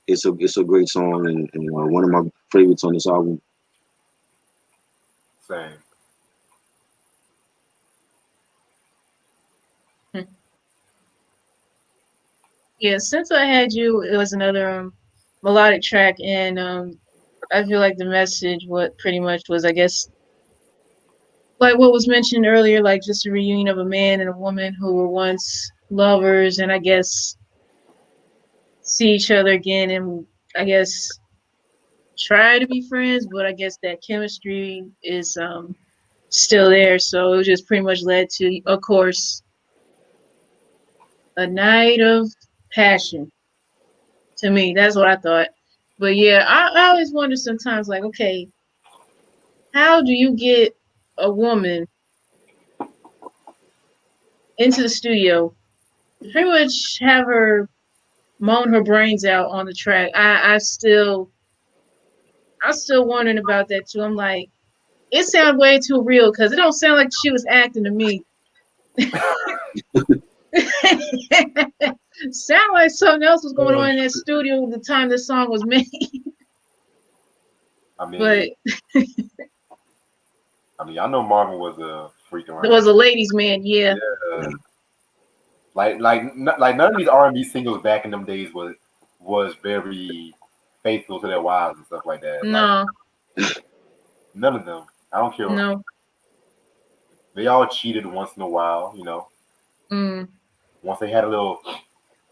it's a great song and one of my favorites on this album. saying. Yeah, since I had you, it was another melodic track, and I feel like the message, what pretty much was, I guess, like what was mentioned earlier, like just a reunion of a man and a woman who were once lovers, and I guess see each other again, and I guess try to be friends, but I guess that chemistry is still there. So it just pretty much led to, of course, a night of passion. To me, that's what I thought. But yeah, I always wonder sometimes, like, okay, how do you get a woman into the studio, pretty much have her moan her brains out on the track? I'm still wondering about that too. I'm like, it sounds way too real because it don't sound like she was acting to me. Sound like something else was going on in that studio at the time this song was made. I mean, But I know Marvin was a freak there around. was a ladies' man, yeah. Yeah. Like none of these R&B singles back in them days was very faithful to their wives and stuff like that. Like No, none of them. I don't care. no. They all cheated once in a while. Mm, Once they had a little,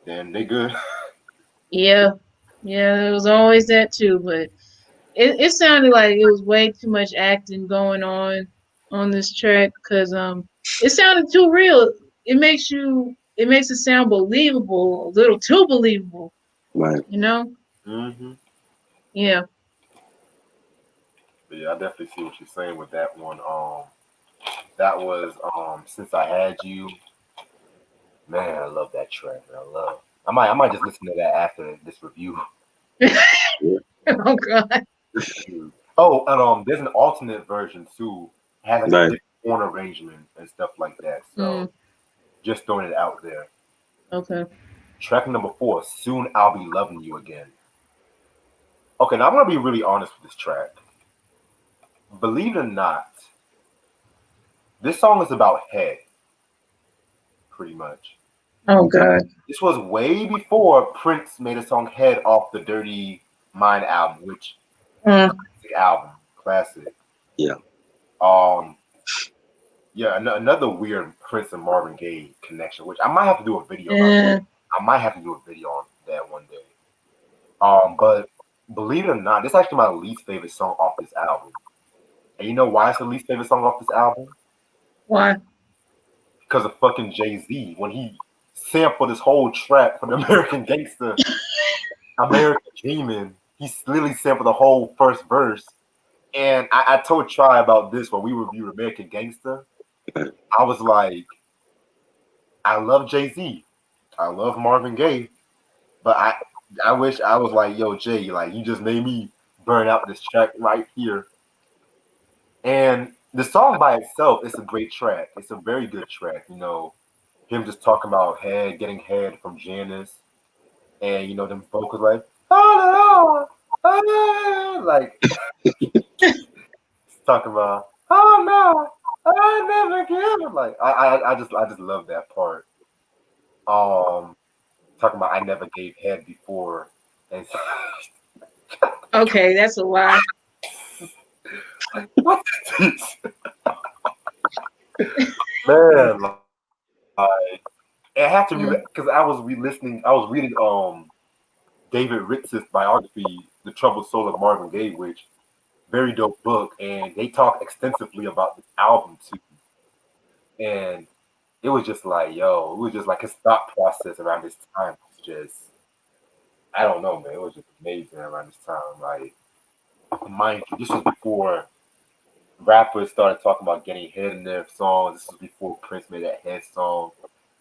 then they good. yeah. Yeah, there was always that too, but it sounded like it was way too much acting going on this track because it sounded too real. It makes it sound believable, a little too believable, Right. you know? hmm Yeah. But yeah, I definitely see what you're saying with that one. That was Since I Had You. Man, I love that track. I might just listen to that after this review. Yeah. Oh God. Oh, and there's an alternate version too. It has like a Right. different horn arrangement and stuff like that. So Mm, just throwing it out there. okay. Track number 4, Soon I'll Be Loving You Again. Okay, now I'm gonna be really honest with this track. Believe it or not, this song is about head, pretty much. Oh God. This was way before Prince made a song Head off the Dirty Mind album, which Mm, classic album, classic. Yeah. Um, yeah, another weird Prince and Marvin Gaye connection, which I might have to do a video about. yeah. I might have to do a video on that one day. But believe it or not, this is actually my least favorite song off this album. And you know why it's the least favorite song off this album? Why? Because of fucking Jay-Z. When he sampled this whole track for the American Gangster, American Dreamin', he literally sampled the whole first verse. And I told Try about this when we reviewed American Gangster. Right. I was like, I love Jay-Z. I love Marvin Gaye. But I wish I was like, yo, Jay, like you just made me burn out this track right here. And the song by itself is a great track. It's a very good track. Him just talking about getting head from Janice, and them vocals like, oh no, oh, like talking about, oh no, I never give. Like I just love that part. Um, Talking about I never gave head before, and Okay, that's a lie. like, what is this? Man, like It had to be Mm. because I was re-listening. I was reading David Ritz's biography, "The Troubled Soul of Marvin Gaye," which very dope book, and they talk extensively about this album too. And it was just like, yo, it was just like his thought process around this time was just, I don't know, man. It was just amazing around this time. Like, mind you, this was before rappers started talking about getting head in their songs. This was before Prince made that head song.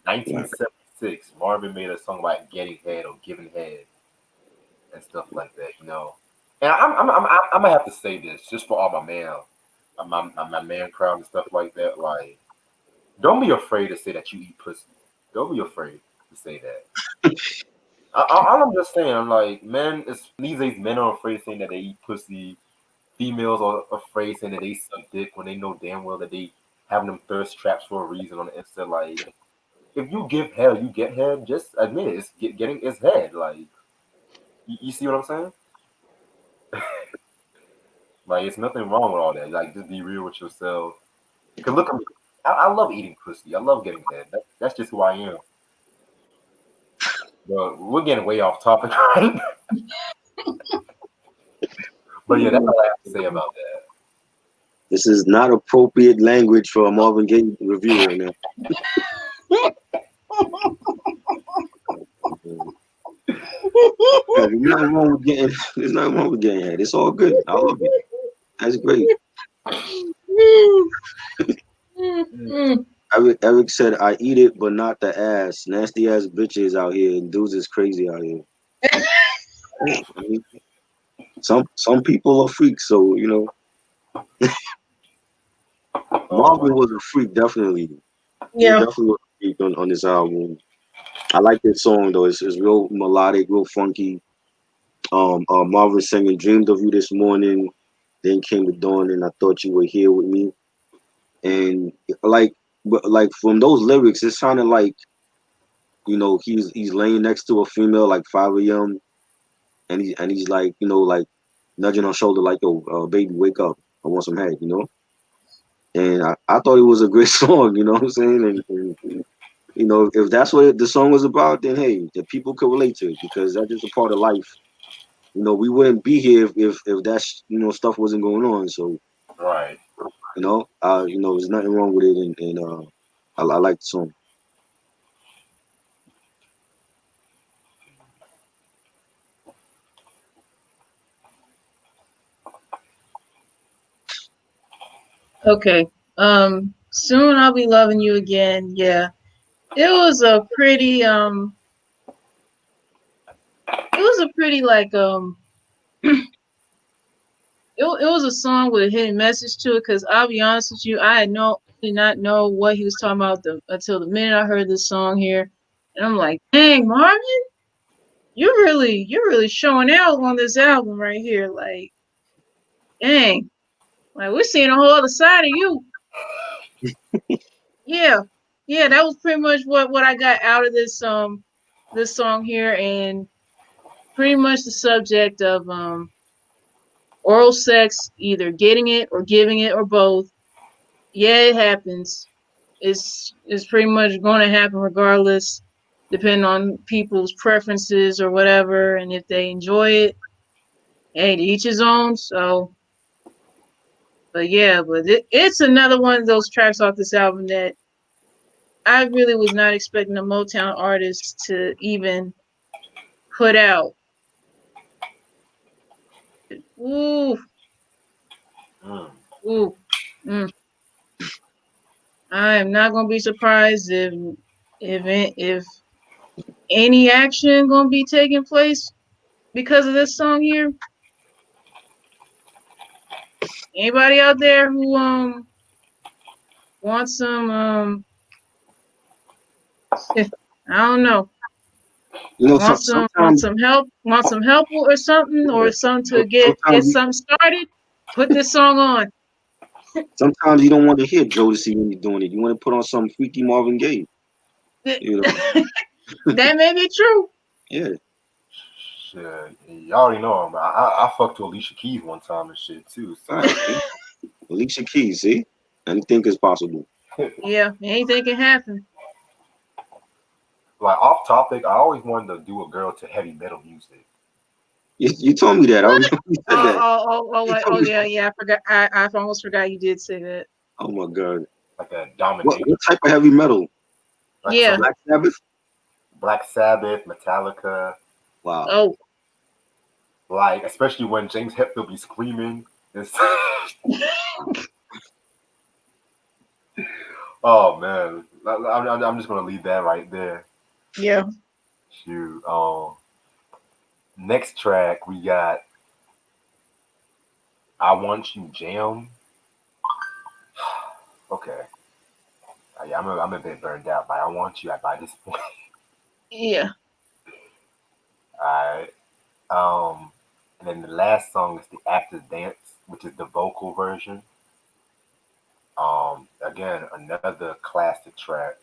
Right. 1976, Marvin made a song about getting head or giving head and stuff like that, you know. And I'm gonna have to say this just for all my man, my man crowd and stuff like that. Like, don't be afraid to say that you eat pussy. Don't be afraid to say that. All I'm just saying, like, men, it's, these days men are afraid of saying that they eat pussy. Females are afraid saying that they suck dick when they know damn well that they having them thirst traps for a reason on the inside. Like, if you give head, you get head. Just admit it. It's getting is head. Like, you see what I'm saying? Like, it's nothing wrong with all that. Like, just be real with yourself. Cause look at me. I love eating pussy. I love getting head. That's just who I am. But we're getting way off topic, right? But yeah, that's all I have to say about that. This is not appropriate language for a Marvin Gaye review right now. There's nothing wrong with getting. There's nothing wrong with getting head. It's all good. I love it. That's great. Eric said, "I eat it, but not the ass. Nasty ass bitches out here, and dudes is crazy out here." I mean, some people are freaks, so you know. Marvin was a freak, definitely. He Yeah. definitely was a freak on this album. I like this song though. It's real melodic, real funky. Marvin singing "Dreamed of You this morning." Then came the dawn, and I thought you were here with me. And like, but like from those lyrics, it sounded like he's laying next to a female like 5 a.m. and he's like like nudging her shoulder like, "Yo, baby, wake up! I want some head," And I thought it was a great song, you know what I'm saying? And if that's what the song was about, then hey, the people could relate to it because that's just a part of life. We wouldn't be here if that stuff wasn't going on. So Right. there's nothing wrong with it, and I like the song. Okay. Soon I'll be loving you again. Yeah. It was a pretty it was a pretty like it was a song with a hidden message to it because I'll be honest with you, did not know what he was talking about until the minute I heard this song here. And I'm like, dang, Marvin, you're really showing out on this album right here. Like, dang. Like we're seeing a whole other side of you. Yeah. Yeah, that was pretty much what I got out of this song here, and pretty much the subject of oral sex, either getting it or giving it or both. Yeah, it happens. It's pretty much going to happen regardless, depending on people's preferences or whatever, and if they enjoy it. Hey, to each his own. So, but yeah, it's another one of those tracks off this album that I really was not expecting a Motown artist to even put out. Ooh, Mm. ooh. Mm. I am not gonna be surprised if any action gonna be taking place because of this song here. Anybody out there who wants some I don't know, want Sometimes some help or something, or something to get sometimes you, something started, put this song on. sometimes you don't want to hear Jodeci when you're doing it. You want to put on some freaky Marvin Gaye. You know, That may be true. yeah. Shit, you already know him. I fucked to Alicia Keys one time and shit too. All So right, see? Alicia Keys, see? Anything is possible. Yeah, anything can happen. Like off topic, I always wanted to do a girl to heavy metal music. You told me that. I What? remember you said that. You told me. Yeah, yeah. I forgot. I almost forgot you did say that. Oh my god. Like a What domination. type of heavy metal? Like Yeah. some Black Sabbath? Black Sabbath, Metallica, Wow. Oh. like especially when James Hetfield be screaming and stuff. Oh man, I'm just gonna leave that right there. Yeah. Shoot. Next track we got "I Want You" Jam. Okay, yeah, I'm a bit burned out by "I Want You" by this point. Yeah. All right. Um, and then the last song is the "After Dance," which is the vocal version. Again, another classic track.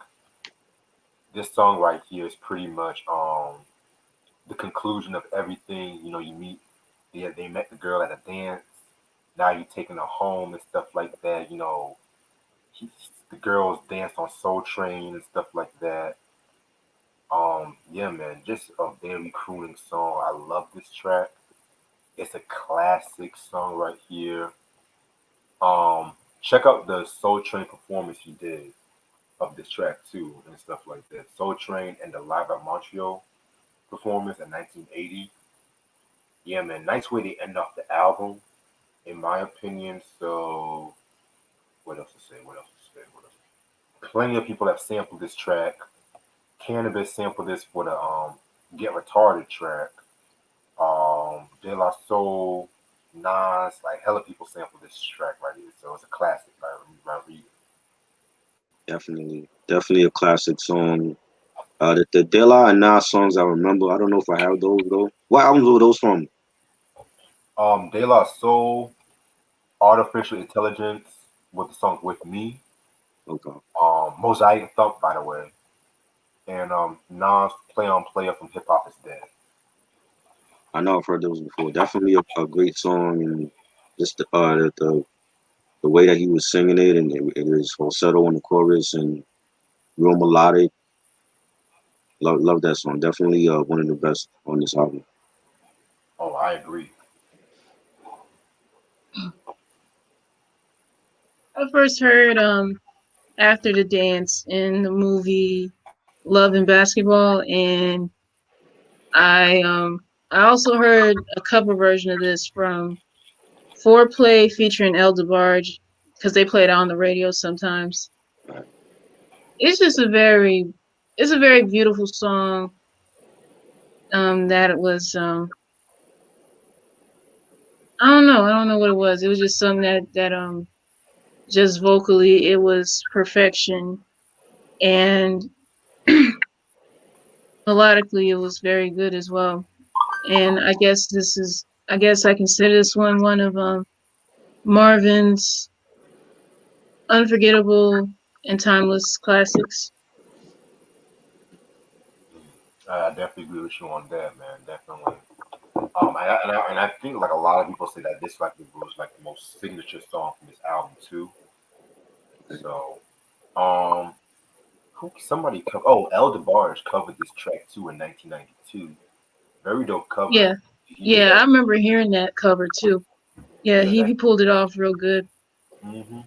This song right here is pretty much the conclusion of everything. You know, you meet they met the girl at a dance. Now you're taking her home and stuff like that. You know, he, the girls dance on Soul Train and stuff like that. Yeah, man, just a very crooning song. I love this track. It's a classic song right here. Check out the Soul Train performance he did of this track too and stuff like that. Soul Train and the Live at Montreal performance in 1980. Yeah, man, nice way to end off the album, in my opinion. So, what else to say? What else to say? What else? Plenty of people have sampled this track. Cannabis sampled this for the Get Retarded track. De La Soul, Nas, like hella people sampled this track right here. So it's a classic by Reed. Definitely a classic song. The De La and Nas songs I remember. I don't know if I have those though. What albums were those from? De La Soul, Artificial Intelligence with the song With Me. Okay. Mosaic Thump, by the way. And Nas Play on Player from Hip Hop is Dead. I know I've heard those before. Definitely a great song, and just the way that he was singing it, and it was falsetto in the chorus and real melodic. Love that song. Definitely one of the best on this album. Oh, I agree. I first heard After the Dance in the movie Love and Basketball, and I um I also heard a cover version of this from Foreplay featuring El DeBarge because they play it on the radio sometimes. Right. It's just it's a very beautiful song. That it was I don't know what it was. It was just something that just vocally it was perfection, and melodically it was very good as well. And I guess I consider this one of Marvin's unforgettable and timeless classics. I definitely agree with you on that, man. Definitely. And I think like a lot of people say that this like was like the most signature song from this album too. So, um, who somebody covered? Oh, El DeBarge covered this track too in 1992. Very dope cover. Yeah, He did yeah, I that. remember hearing that cover too. Yeah, Yeah, that. he pulled it off real good. Hmm.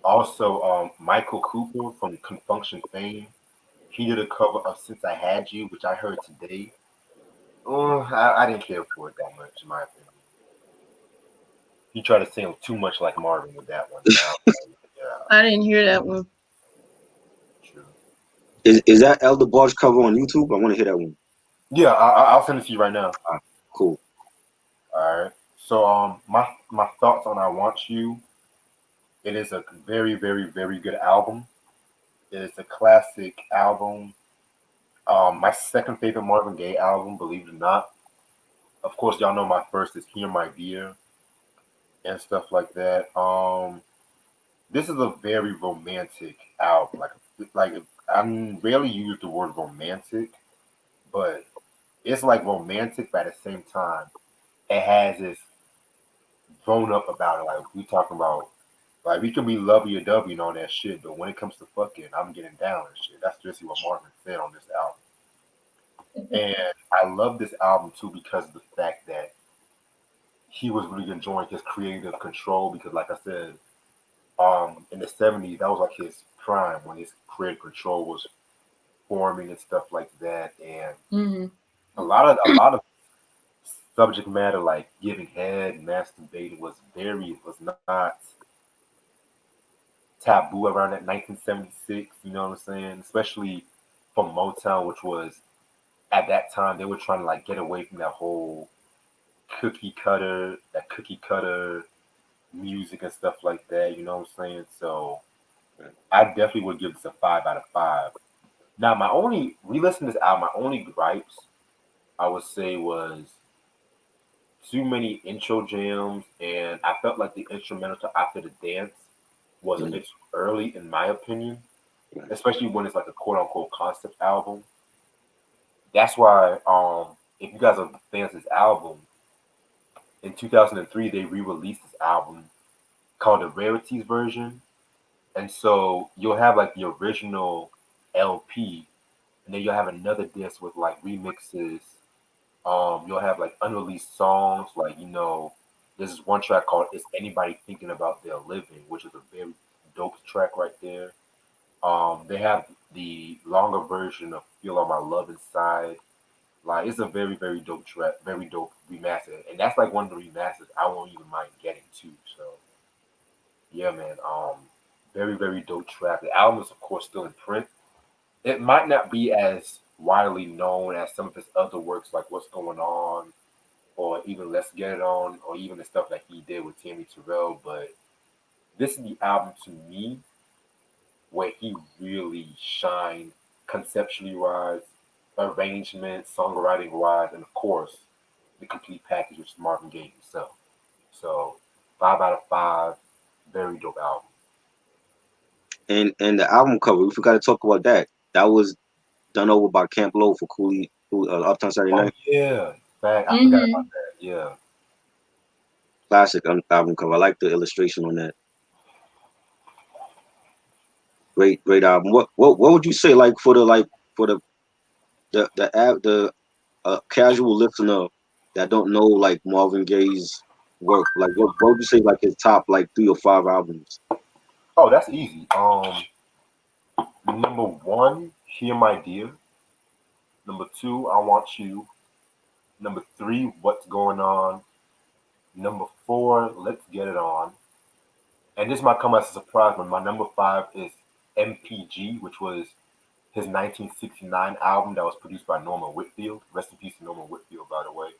Also, Michael Cooper from Confunction fame. He did a cover of "Since I Had You," which I heard today. Oh, I didn't care for it that much, in my opinion. He tried to sing too much like Marvin with that one. Yeah, I didn't hear that one. true. Is that El DeBarge cover on YouTube? I want to hear that one. Yeah, I'll send it to you right now. Ah, cool. All right. So, my thoughts on "I Want You." It is a very, very, very good album. It is a classic album. My second favorite Marvin Gaye album, believe it or not. Of course, y'all know my first is "Here My Dear" and stuff like that. This is a very romantic album. Like I rarely use the word romantic, but it's like romantic, but at the same time, it has this grown up about it. Like we talking about Like we can be lovey or dovey and all that shit, but when it comes to fucking, I'm getting down and shit. That's just what Marvin said on this album. And I love this album too because of the fact that he was really enjoying his creative control. Because, like I said, in the '70s, that was like his prime when his creative control was forming and stuff like that. And Hmm. a lot of subject matter like giving head, masturbating was not taboo around that 1976. You know what I'm saying? Especially from Motown, which was at that time they were trying to like get away from that whole cookie cutter music and stuff like that. You know what I'm saying? So I definitely would give this a 5 out of 5. Now, my only re-listening to this album, my only gripes I would say was too many intro jams, and I felt like the instrumental to After the Dance was a Mm, bit too early, in my opinion, right. especially when it's like a quote unquote concept album. That's why, if you guys are fans of this album, in 2003 they re-released this album called the Rarities version, and so you'll have like the original LP, and then you'll have another disc with like remixes. You'll have like unreleased songs, like there's this one track called "Is Anybody Thinking About Their Living," which is a very dope track right there. They have the longer version of "Feel All My Love Inside." Like it's a very very dope track, very dope remaster, and that's like one of the remasters I won't even mind getting too. So yeah, man. Very very dope track. The album is of course still in print. It might not be as widely known as some of his other works, like "What's Going On," or even "Let's Get It On," or even the stuff that he did with Tammy Terrell. But this is the album to me where he really shined conceptually wise, arrangement, songwriting wise, and of course the complete package, which is Marvin Gaye himself. So 5 out of 5, very dope album. And the album cover, we forgot to talk about that. That was done over by Camp Low for Uptown Saturday Oh Night. yeah, fact, I forgot Hmm. about that. Yeah. Classic album cover. I like the illustration on that. Great album. What would you say like for the casual listener that don't know like Marvin Gaye's work? Like what would you say like his top like 3 or 5 albums? Oh, that's easy. Number one, Hear My Dear. Number two, I Want You. Number three, What's Going On. Number four, Let's Get It On. And this might come as a surprise, but my number five is MPG, which was his 1969 album that was produced by Norman Whitfield. Rest in peace to Norman Whitfield, by the way.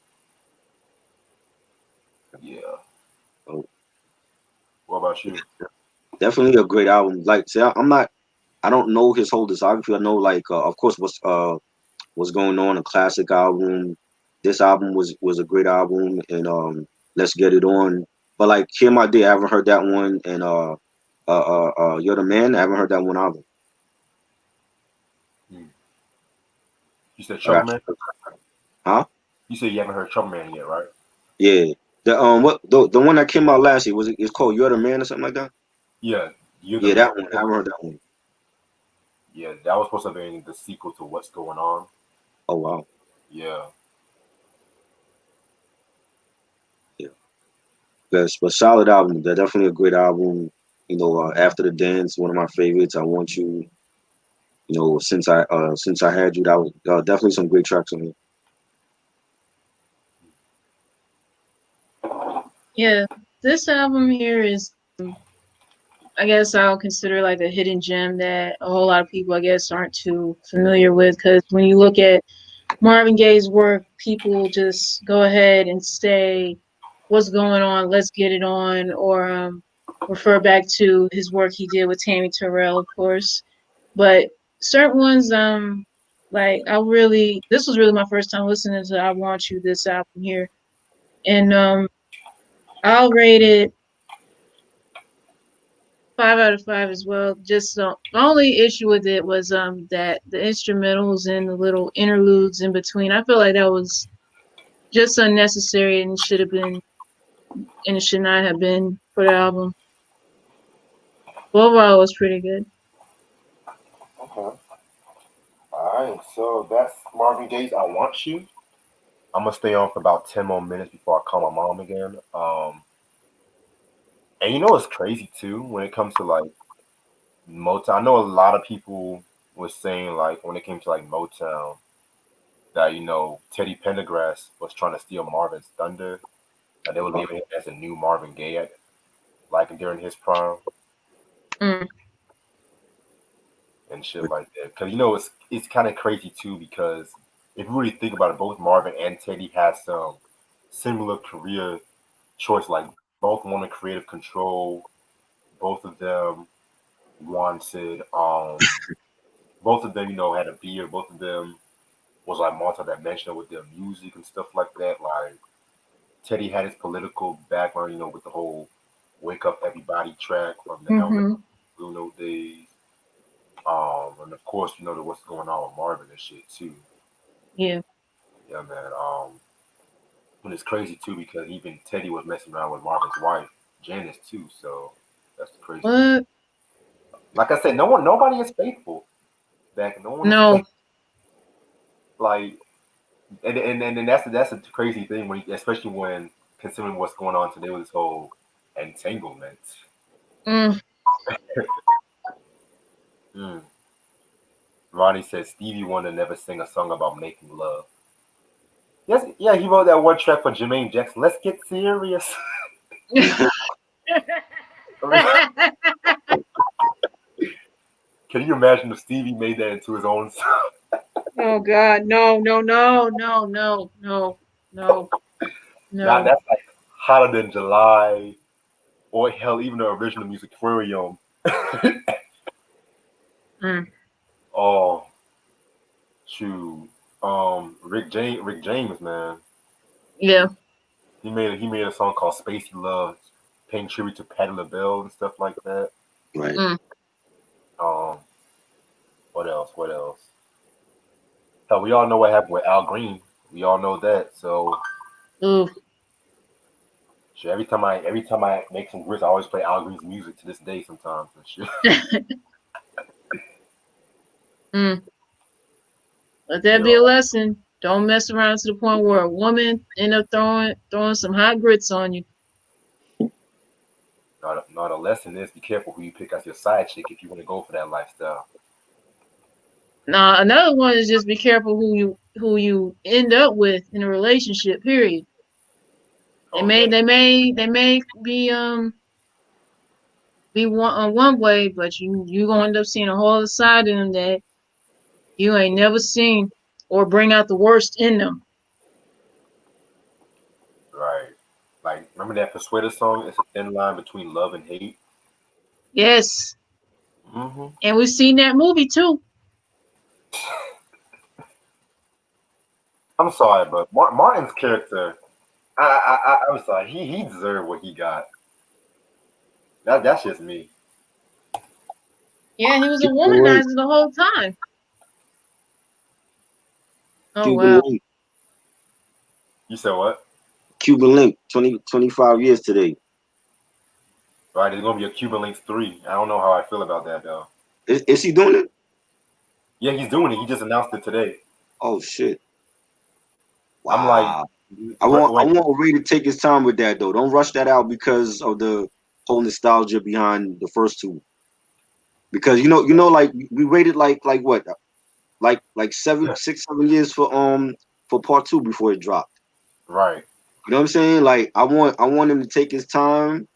Yeah. Oh, What about you? definitely a great album. Like, see, I don't know his whole discography. I know, like, of course, what's going on, a classic album. This album was a great album, and Let's Get It On. But like, Here My Day, I haven't heard that one, and You're the Man, I haven't heard that one either. Hmm. You said I got Trouble Man? you. Huh? You said you haven't heard Trouble Man yet, right? Yeah. The one that came out last year it's called You're the Man or something like that. Yeah, You're the Yeah, Man. that one. I haven't heard that one. Yeah, that was supposed to be the sequel to What's Going On. Oh wow. Yeah. Yeah. But solid album. They're definitely a great album. After the Dance, one of my favorites. I Want You. Since I had you, that was definitely some great tracks on here. Yeah, this album here is, I guess I'll consider like a hidden gem that a whole lot of people, I guess, aren't too familiar with. Because when you look at Marvin Gaye's work, people just go ahead and say, "What's going on? Let's get it on," or refer back to his work he did with Tammy Terrell, of course. But certain ones, like this was really my first time listening to "I Want You," this album here, and I'll rate it 5 out of 5 as well. Just the only issue with it was that the instrumentals and the little interludes in between. I feel like that was just unnecessary and should have been and it should not have been for the album. Overall, it was pretty good. Okay. All right. So that's Marvin Gaye's "I Want You." I'm gonna stay on for about 10 more minutes before I call my mom again. And you know what's crazy too when it comes to like Motown. I know a lot of people was saying like when it came to like Motown that Teddy Pendergrass was trying to steal Marvin's thunder, and they were leaving him as a new Marvin Gaye, like during his prime Mm. and shit like that. Because it's kind of crazy too because if you really think about it, both Marvin and Teddy had some similar career choice. Like both wanted creative control. Both of them wanted both of them had a beard. Both of them was like multi-dimensional with their music and stuff like that. Like Teddy had his political background, with the whole "Wake Up Everybody" track from the LA Mhm. Bruno days. And of course, the what's going on with Marvin and shit too. Yeah. Yeah, man. And it's crazy too because even Teddy was messing around with Marvin's wife, Janice too. So that's the crazy thing. What? Like I said, nobody is faithful. Back, no one is No. faithful. Like, and that's a crazy thing when, especially when considering what's going on today with this whole entanglement. Mm. Mm. Ronnie said Stevie Wonder never sing a song about making love. Yes, yeah, he wrote that one track for Jermaine Jackson. Let's get serious. I mean, can you imagine if Stevie made that into his own song? Oh God, no, no, no, no, no, no, no, Now no. that's like hotter than July, or hell, even the original music Aquarium. Mm. Oh, shoot. Rick James, man. Yeah. He made a song called Spacey Love, paying tribute to Patti LaBelle and stuff like that. Right. Mm. Um, what else? What else? Hell, we all know what happened with Al Green. We all know that. So Ooh. shit, every time I make some grits, I always play Al Green's music to this day sometimes and shit. Mm. Let that be Yo, a lesson. Don't mess around to the point where a woman end up throwing some hot grits on you. not a lesson is be careful who you pick as your side chick if you want to go for that lifestyle. Now another one is just be careful who you end up with in a relationship. Period. They Oh may yeah, they may they may be one way, but you gonna end up seeing a whole other side of them that you ain't never seen, or bring out the worst in them. right. Like remember that Persuader song? It's a thin line between love and hate. Yes, Hmm. and we've seen that movie too. I'm sorry, but Martin's character, I'm sorry, he deserved what he got. That's just me. Yeah, he was a Cuban Link. womanizer the whole time. Oh Cuban wow. Link. You said what? Cuban Link. 25 years today. Right, there's gonna be a Cuban Links 3. I don't know how I feel about that though. Is he doing it? Yeah, he's doing it. He just announced it today. Oh shit! I'm like, Wow. I wait, want Ray to take his time with that though. Don't rush that out because of the whole nostalgia behind the first two. Because like we waited like what, like 7 6 7 years for part two before it dropped. right. You know what I'm saying? Like I want him to take his time,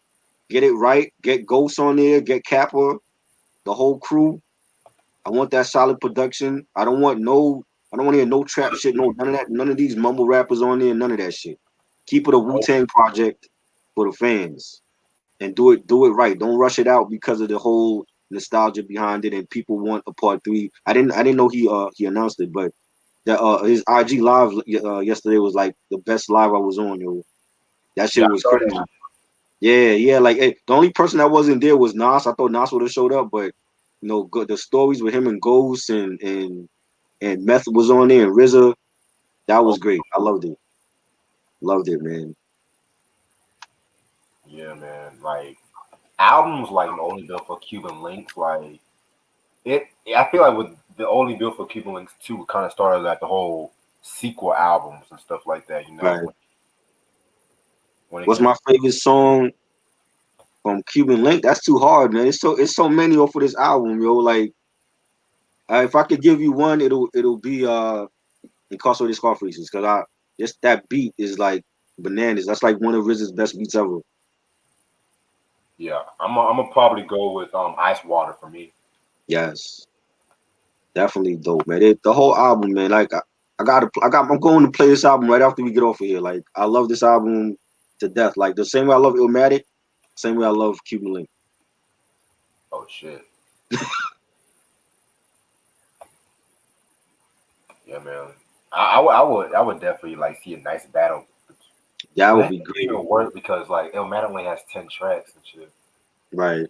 get it right, get Ghost on there, get Kappa, the whole crew. I want that solid production. I don't want to hear no trap shit, no none of that, none of these mumble rappers on there, none of that shit. Keep it a Wu No, Tang project for the fans, and do it right. Don't rush it out because of the whole nostalgia behind it, and people want a part three. I didn't know he announced it, but that his IG live yesterday was like the best live I was on. Yo, that yeah, shit I was saw crazy. that. Yeah, yeah. Like the only person that wasn't there was Nas. I thought Nas would have showed up, but the stories with him and Ghost and Meth was on there and RZA. That Oh, was great. I loved it, man. yeah, man. Like, albums like the only built for Cuban Links, like it. I feel like with the only built for Cuban Links 2 kind of started like the whole sequel albums and stuff like that. You know, Right. when it What's came. my favorite song from Cuban Link? That's too hard, man. It's so many off of this album, yo. Like if I could give you one, it'll be Incarcerated Scarfaces, because I just that beat is like bananas. That's like one of RZA's best beats ever. Yeah, I'm gonna probably go with Ice Water for me. Yes, definitely dope, man. The whole album, man. Like I'm going to play this album right after we get off of here. Like I love this album to death. Like the same way I love Illmatic, same way I love Cuban Link. Oh shit. Yeah, man. I would definitely like see a nice battle, That but would that be doesn't great, even work because like Illmatic only has 10 tracks and shit. right?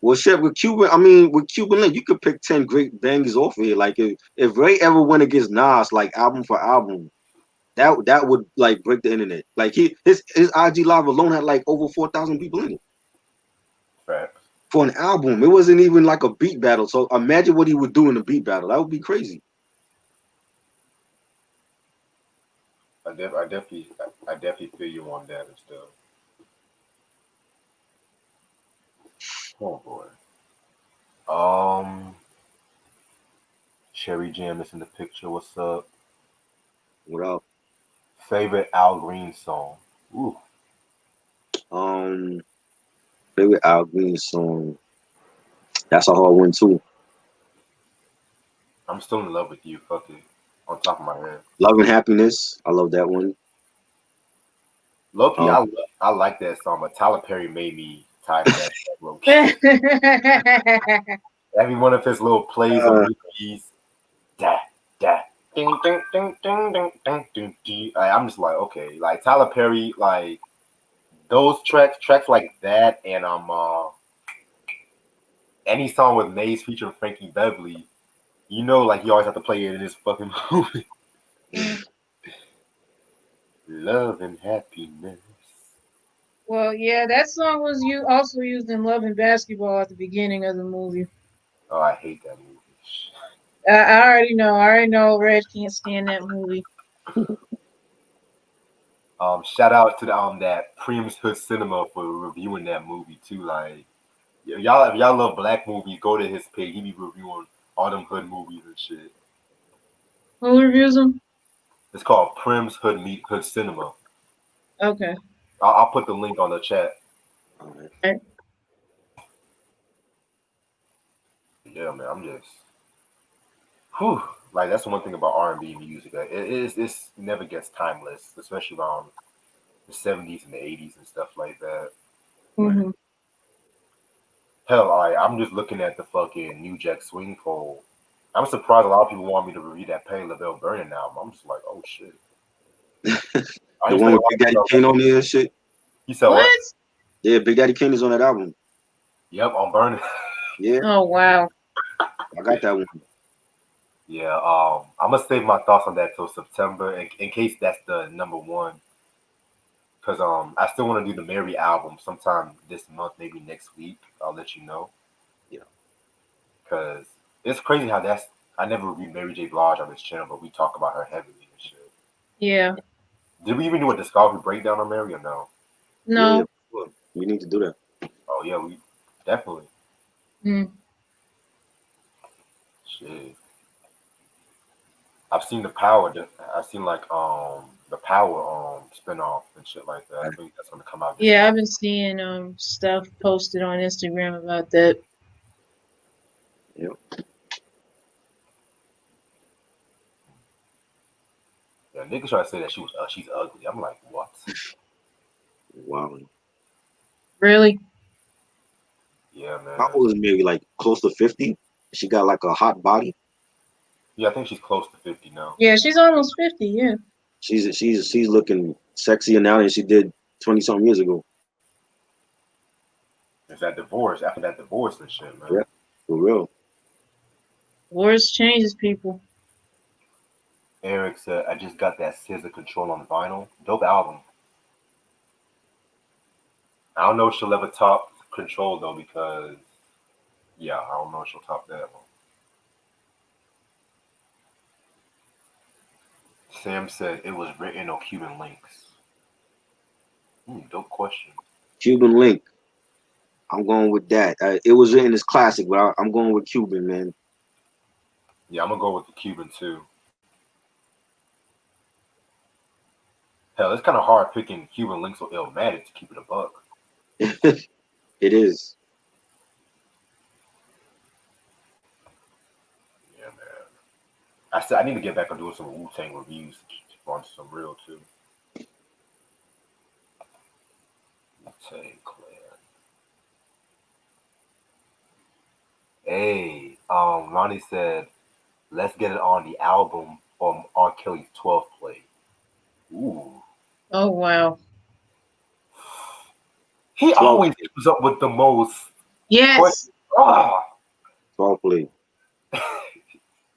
Well, shit, with Cuban Link, you could pick 10 great bangers off of here. Like if Ray ever went against Nas, like album for album, that would like break the internet. Like his IG live alone had like over 4,000 people in it Facts. for an album. It wasn't even like a beat battle. So imagine what he would do in a beat battle. That would be crazy. I definitely feel you on that and stuff. Oh boy. Um, Cherry Jam is in the picture. What's up? Without Favorite Al Green song? Ooh, um favorite Al Green song. That's a hard one too. I'm still in love with you. Fuck it. On top of my head. Love and Happiness. I love that one. Loki, Um, I like that song, but Tyler Perry made me tired of that song, Loki. Every one of his little plays on uh, repeats. Da da. Ding ding ding ding ding ding ding ding. I'm just like, okay, like Tyler Perry, like those tracks like that, and any song with Maze featuring Frankie Beverly, you know, like you always have to play it in this fucking movie. Love and happiness. Well, yeah, that song was also used in Love and Basketball at the beginning of the movie. Oh, I hate that movie. I already know. I already know. Red can't stand that movie. Shout out to the, that Primus Hood Cinema for reviewing that movie too. Like, y'all, if y'all love black movies, go to his page. He be reviewing all them hood movies and shit. Who reviews them? It's called Prim's Hood Cinema. Okay. I'll put the link on the chat. Alright. Yeah, man, I'm just, whew, like that's the one thing about R&B music. Like, it's never gets timeless, especially around the '70s and the '80s and stuff like that. right. Mm-hmm. Hell, I'm just looking at the fucking New Jack Swing poll. I'm surprised a lot of people want me to review that Patti LaBelle Burning album. I'm just like, oh shit. I The just one think a with lot Big of Daddy people Kane are on like, there and shit. you said what? What? Yeah, Big Daddy Kane is on that album. Yep, I'm burning. Yeah, Oh wow. I got that one. Yeah, I'm gonna save my thoughts on that till September in case that's the number one. Cause I still want to do the Mary album sometime this month, maybe next week. I'll let you know. Yeah. Cause it's crazy how that's I never reviewed Mary J. Blige on this channel, but we talk about her heavily and shit. Yeah. Did we even do a discography breakdown on Mary or no? Yeah, No. sure. We need to do that. Oh yeah, we definitely. Mm. Shit. I've seen the power. I've seen like the power spinoff and shit like that. I Right. think that's gonna come out this Yeah, month. I've been seeing stuff posted on Instagram about that. Yep. Yeah, niggas try to say that she's ugly. I'm like, what? Wow. Really? Yeah, How man. old is Mary? Like close to 50? She got like a hot body. Yeah, I think she's close to 50 now. Yeah, she's almost 50. Yeah. She's looking sexier now than she did 20 something years ago. It's that divorce. After that divorce and shit, man. Yeah, for real. Words changes people. Eric said, I just got that Scissor Control on vinyl. Dope album. I don't know if she'll ever top Control though because yeah, I don't know if she'll top that one. Sam said it was written on Cuban links. Dope question. Cuban Link. I'm going with that. It was written as classic, but I'm going with Cuban, man. Yeah, I'm gonna go with the Cuban too. Hell, it's kind of hard picking Cuban links or Illmatic to keep it a buck. It is. Yeah, man. I said I need to get back on doing some Wu Tang reviews to keep on some real too. Wu Tang Clan. Hey, Ronnie said, let's get it on the album from R. Kelly's 12th play. Ooh. Oh wow. He 12, always comes up with the most Yes. questions. Ah, 12 play.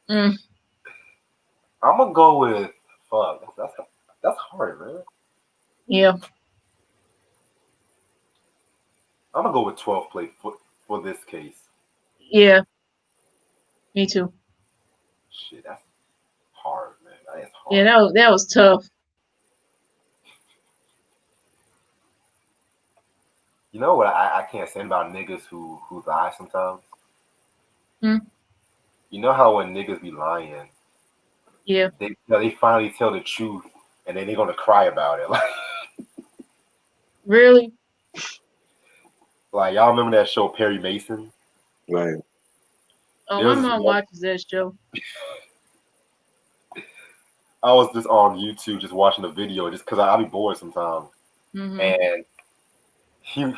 Mm, I'm gonna go with fuck. That's hard, man. yeah. I'm gonna go with 12 play for this case. Yeah. Me too. Shit, that's hard, man. That is Yeah, hard. that was tough. You know what I can't stand about niggas who lie sometimes? Hmm. You know how when niggas be lying, Yeah. they finally tell the truth and then they're gonna cry about it. Really? Like y'all remember that show Perry Mason? Right. Oh, There my was this mom one, watches that show. I was just on YouTube just watching a video just because I be bored sometimes. Hmm. And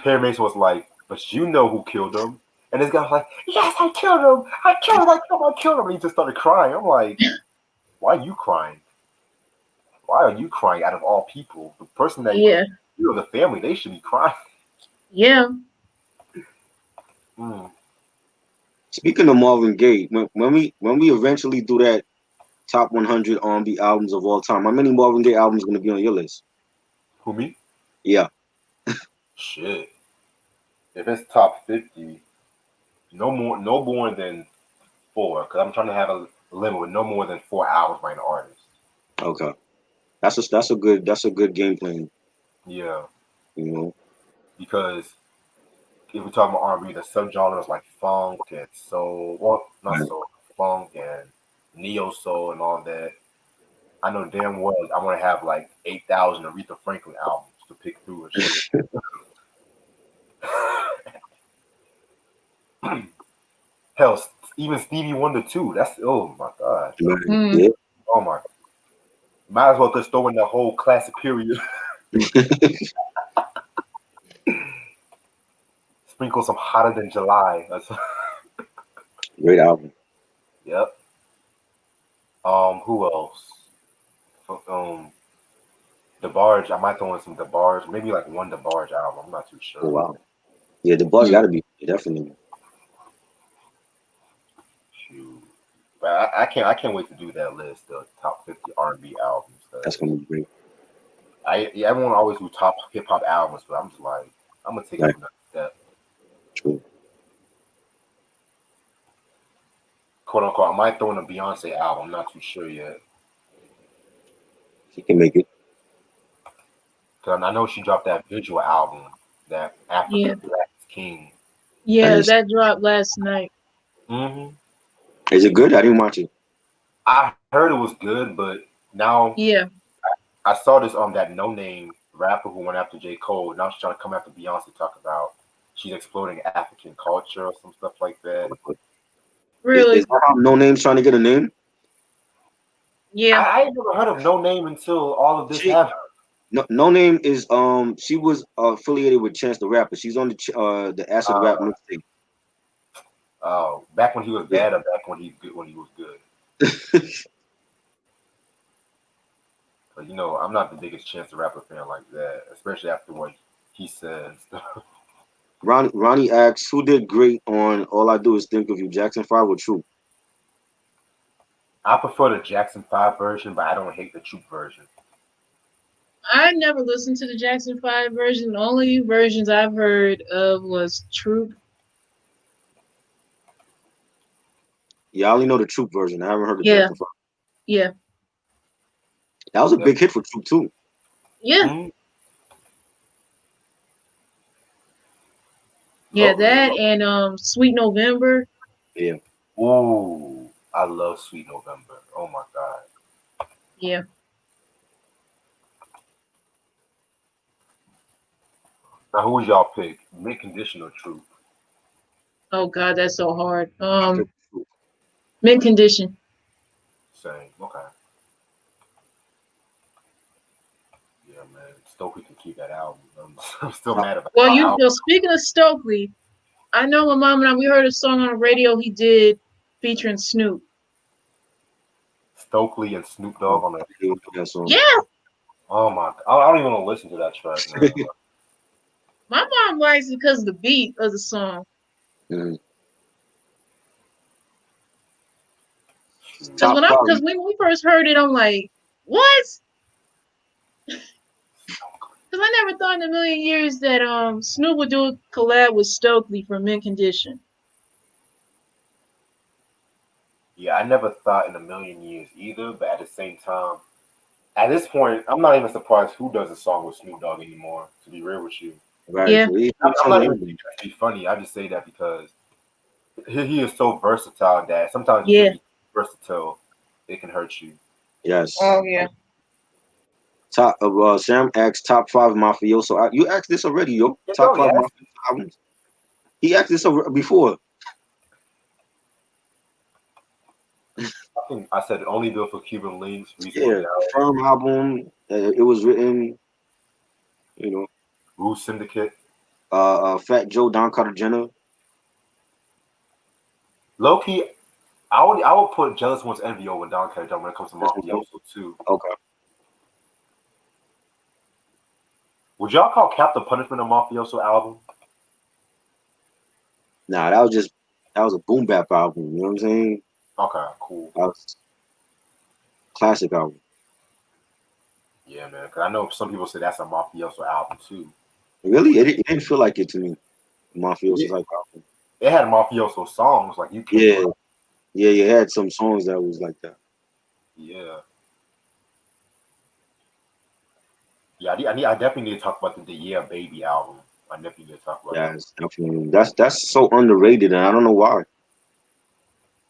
Perry Mason was like, but you know who killed him. And this guy was like, yes, I killed him. I killed him. I killed him. I killed him. And he just started crying. I'm like, why are you crying? Why are you crying out of all people? The person that, Yeah. the family, they should be crying. Yeah. Mm. Speaking of Marvin Gaye, when we eventually do that top 100 R&B albums of all time, how many Marvin Gaye albums are going to be on your list? Who, me? Yeah. Shit. If it's top 50, no more than four. Because I'm trying to have a limit with no more than 4 hours by an artist. Okay. That's a good game plan. Yeah. You know. Because if we talk about R&B, the subgenres like funk and soul, well, not Right. soul, funk and neo soul and all that. I know damn well I want to have like 8,000 Aretha Franklin albums to pick through and shit. Hell, even Stevie Wonder too. That's oh my god. Right. Mm. Yeah. Oh my. Might as well just throw in the whole classic period. Sprinkle some hotter than July. That's, Great album. yep. Who else? The Barge. I might throw in some The Barge. Maybe like one The Barge album. I'm not too Oh sure. wow. Yeah, the buzz Mm. got to be definitely. Shoot. But I can't wait to do that list, the top 50 R&B albums. That's Cause gonna be great. everyone always do top hip hop albums, but I'm just like I'm gonna take it Right. to another step, True. quote unquote. I might throw in a Beyonce album. I'm not too sure yet, He can make it. cause I know she dropped that visual album, that Yeah. Africa Black is King. I Yeah. didn't. That dropped last night. Is it good? I didn't watch it. I heard it was good, but now Yeah. I saw this that No Name rapper who went after J. Cole. Now she's trying to come after Beyonce, talk about she's exploiting African culture or some stuff like that. Is Really. that how No Name's trying to get a name? Yeah. I ain't never heard of No Name until all of this She happened. No Name is she was affiliated with Chance the Rapper. She's on the Acid Rap Uh, mixtape. back when he was Yeah. bad or back when he was good. But I'm not the biggest Chance the Rapper fan like that, especially after what he said and stuff. Ronnie asks, who did great on All I Do Is Think of You, Jackson 5 or True? I prefer the Jackson 5 version, but I don't hate the Troop version. I never listened to the Jackson 5 version. The only versions I've heard of was Troop. Yeah, I only know the Troop version. I haven't heard the Yeah, Jackson 5. yeah, That was a Yep. big hit for Troop too. yeah, Mhm. yeah. Lo- That and Sweet November. Yeah. Ooh, I love Sweet November. Oh my god. Yeah. Now, who was y'all pick? Mid condition or Truth? Oh God, that's so hard. I picked Troop. Mint condition. Same. Okay. Yeah, man. Stokely can keep that album. I'm still Top, mad about Well, my you album. know, speaking of Stokely, I know my mom and I we heard a song on the radio he did featuring Snoop. Stokely and Snoop Dogg oh, on that. that song. Yeah, Oh my! I don't even want to listen to that track, man. my mom likes it because of the beat of the song. Mhm. Shoot. Because Top five. when we first heard it, I'm like, what? Because I never thought in a million years that Snoop would do a collab with Stokely for Mint Condition. Yeah, I never thought in a million years either. But at the same time, at this point, I'm not even surprised who does a song with Snoop Dogg anymore. To be real with you, Right. Yeah, So he I'm sung not even everything. trying to be funny. I just say that because he is so versatile that sometimes you yeah. can be versatile, it can hurt you. Yes. Oh yeah. Top. Sam asked top five mafioso. You asked this already, yo. Yeah, Top oh five yeah, mafioso albums. He asked this before. I think I said only built for Cuban links, reasonable Yeah. doubt, Firm album. It was written. You know. Rue Syndicate. Fat Joe, Don Cartagena. Low key, I would put Jealous One's Envy over Don Carter when it comes to That's what Mafioso too. okay. Would y'all call Captain Punishment a Mafioso album? Nah, that was a boom bap album. You know what I'm saying? Okay, cool. That was a classic album. Yeah, man. Because I know some people say that's a Mafioso album too. Really, it didn't feel like it to me. Mafioso It, type album. it had Mafioso songs like You Can't Yeah, Run. yeah, you had some songs that was like that. Yeah. Yeah, I definitely need to talk about the Yeah Baby album. I definitely need to talk about that. Yes, definitely. That's so underrated, and I don't know why.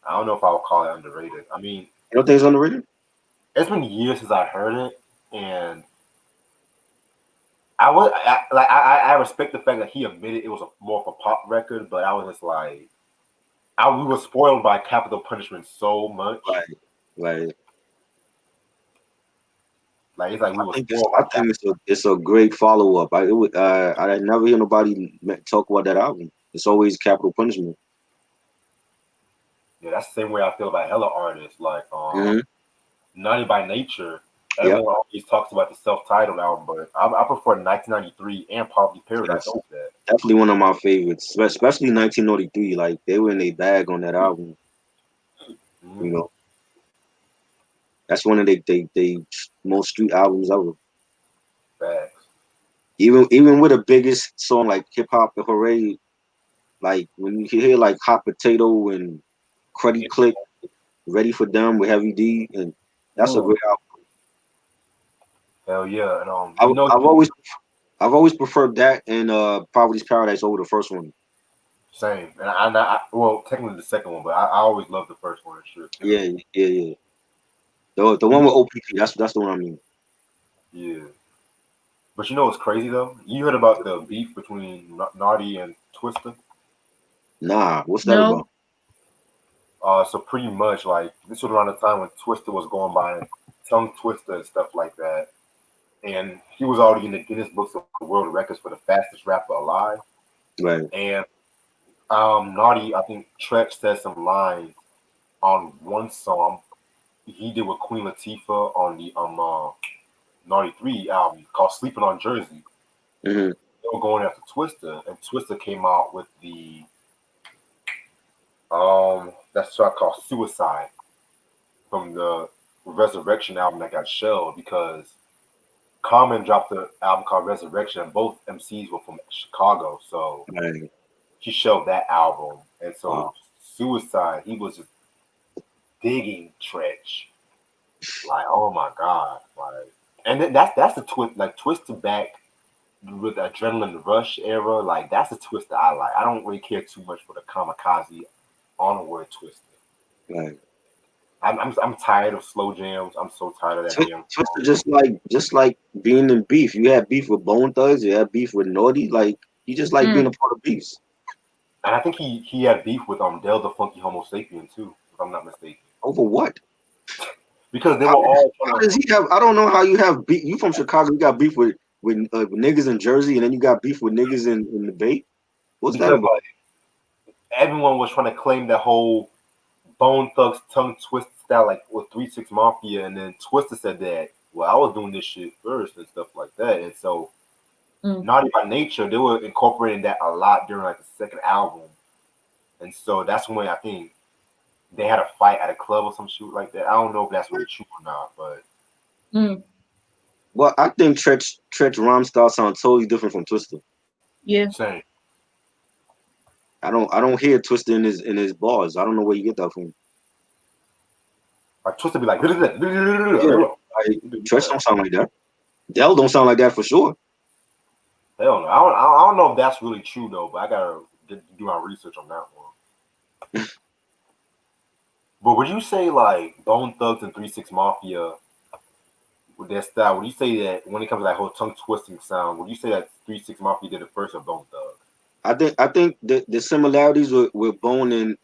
I don't know if I would call it underrated. I mean, You don't think it's underrated? it's been years since I heard it, and I respect the fact that he admitted it was more of a pop record, but I was just like, we were spoiled by Capital Punishment so much. Like, like Like it's like we were spoiled I by think Capital. it's a great follow up. I never hear nobody talk about that album. It's always Capital Punishment. Yeah, that's the same way I feel about hella artists. Like Hmm. Naughty by Nature. Yeah, Everyone always talks about the self-titled album, but I prefer 1993 and Poverty Paradise yes, over that. definitely one of my favorites, especially 1903. Like they were in a bag on that album. You Mm-hmm. know, that's one of they most street albums ever. Facts. Even with the biggest song like Hip Hop and Hooray, like when you hear like Hot Potato and Cruddy Yeah. Click, Ready for Them with Heavy D, and that's a Ooh, great album. hell yeah. And I, I've always I've always preferred that and Poverty's Paradise over the first one. same. And well, technically the second one, but I always loved the first one. Sure too. Yeah, yeah, yeah. The You one know, with OPP, that's the one I mean. yeah. But you know what's crazy though? You heard about the beef between Naughty and Twista? Nah, what's that No. about? So pretty much like this was around the time when Twista was going by tongue twister and stuff like that. And he was already in the Guinness Books of World Records for the fastest rapper alive. Right. And Naughty, I think Tretch said some lines on one song he did with Queen Latifah on the Naughty 3 album called Sleeping on Jersey. Hmm. They were going after Twista, and Twista came out with the that's track called Suicide from the Resurrection album that got shelved because Common dropped an album called Resurrection, and both MCs were from Chicago, so Like, she shelved that album. And wow. so Suicide, he was just digging Tretch. Like, oh my god, like, and that's the twist, like Twisted back with the Adrenaline Rush era. Like, that's a twist that I like. I don't really care too much for the Kamikaze onward Twisted. Like, I'm tired of slow jams. I'm so tired of that damn Twister song. just like being in beef. You had beef with Bone Thugs. You had beef with Naughty. Like, you just like being a part of beefs. And I think he had beef with Del the Funky Homo Sapien too, if I'm not mistaken, Over what? because they How, were all how trying to. does he have? I don't know how you have beef. You from Chicago? You got beef with niggas in Jersey, and then you got beef with niggas in the Bay. What's that Because about? like everyone was trying to claim that whole Bone Thugs tongue twist style like with 3 6 Mafia, and then Twister said that, well, I was doing this shit first and stuff like that. And so Naughty by Nature, they were incorporating that a lot during like the second album. And so that's when I think they had a fight at a club or some shit like that. I don't know if that's really true or not, but Well, I think Tretch rhyme style sounds totally different from Twister. Yeah. same. I don't hear Twister in his bars. I don't know where you get that from. Like Twister be like, Yeah, like Tretch don't sound like that. Dell don't sound like that for sure. hell no. I don't know if that's really true though, but I gotta do my research on that one. But would you say like Bone Thugs and 3 6 Mafia with their style? Would you say that when it comes to that whole tongue twisting sound, would you say that 3 6 Mafia did it first or Bone Thugs? I think the similarities with Bone and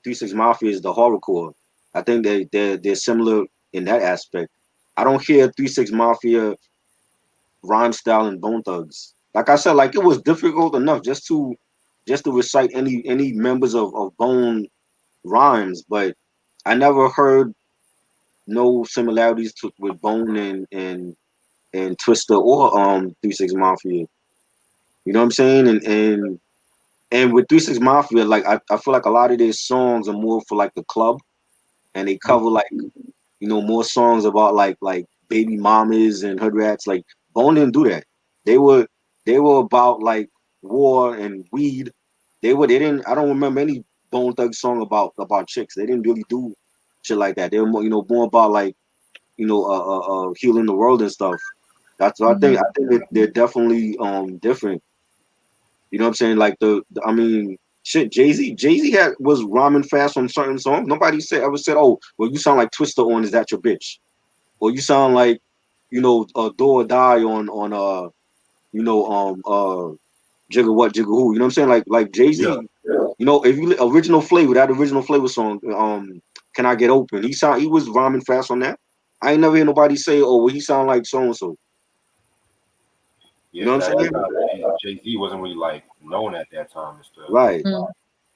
3 6 Mafia is the horrorcore. I think they're similar in that aspect. I don't hear 3 6 Mafia rhyme style and Bone Thugs. Like I said, like it was difficult enough just to recite any members of Bone rhymes, but I never heard no similarities with Bone and Twister or 3 6 Mafia. You know what I'm saying? And with 3 6 Mafia, like I feel like a lot of their songs are more for like the club, and they cover like more songs about like baby mamas and hood rats. Like Bone didn't do that. They were they were about like war and weed. They didn't. I don't remember any Bone Thug song about chicks. They didn't really do shit like that. They were more about like healing the world and stuff. That's what I think they're definitely different. You know what I'm saying? Like I mean, shit. Jay Z was rhyming fast on certain songs. Nobody ever said, "Oh, well, you sound like Twista on Is That Your Bitch?" Or you sound like Do or Die on Jigga What Jigga Who. You know what I'm saying? Like Jay Yeah. Z. If you original flavor, that original flavor song, Can I Get Open? He was rhyming fast on that. I ain't never hear nobody say, "Oh, well, he sound like so and so." You Yeah, know what because I'm at saying? that time Jay Z wasn't really like known at that time and stuff. Right.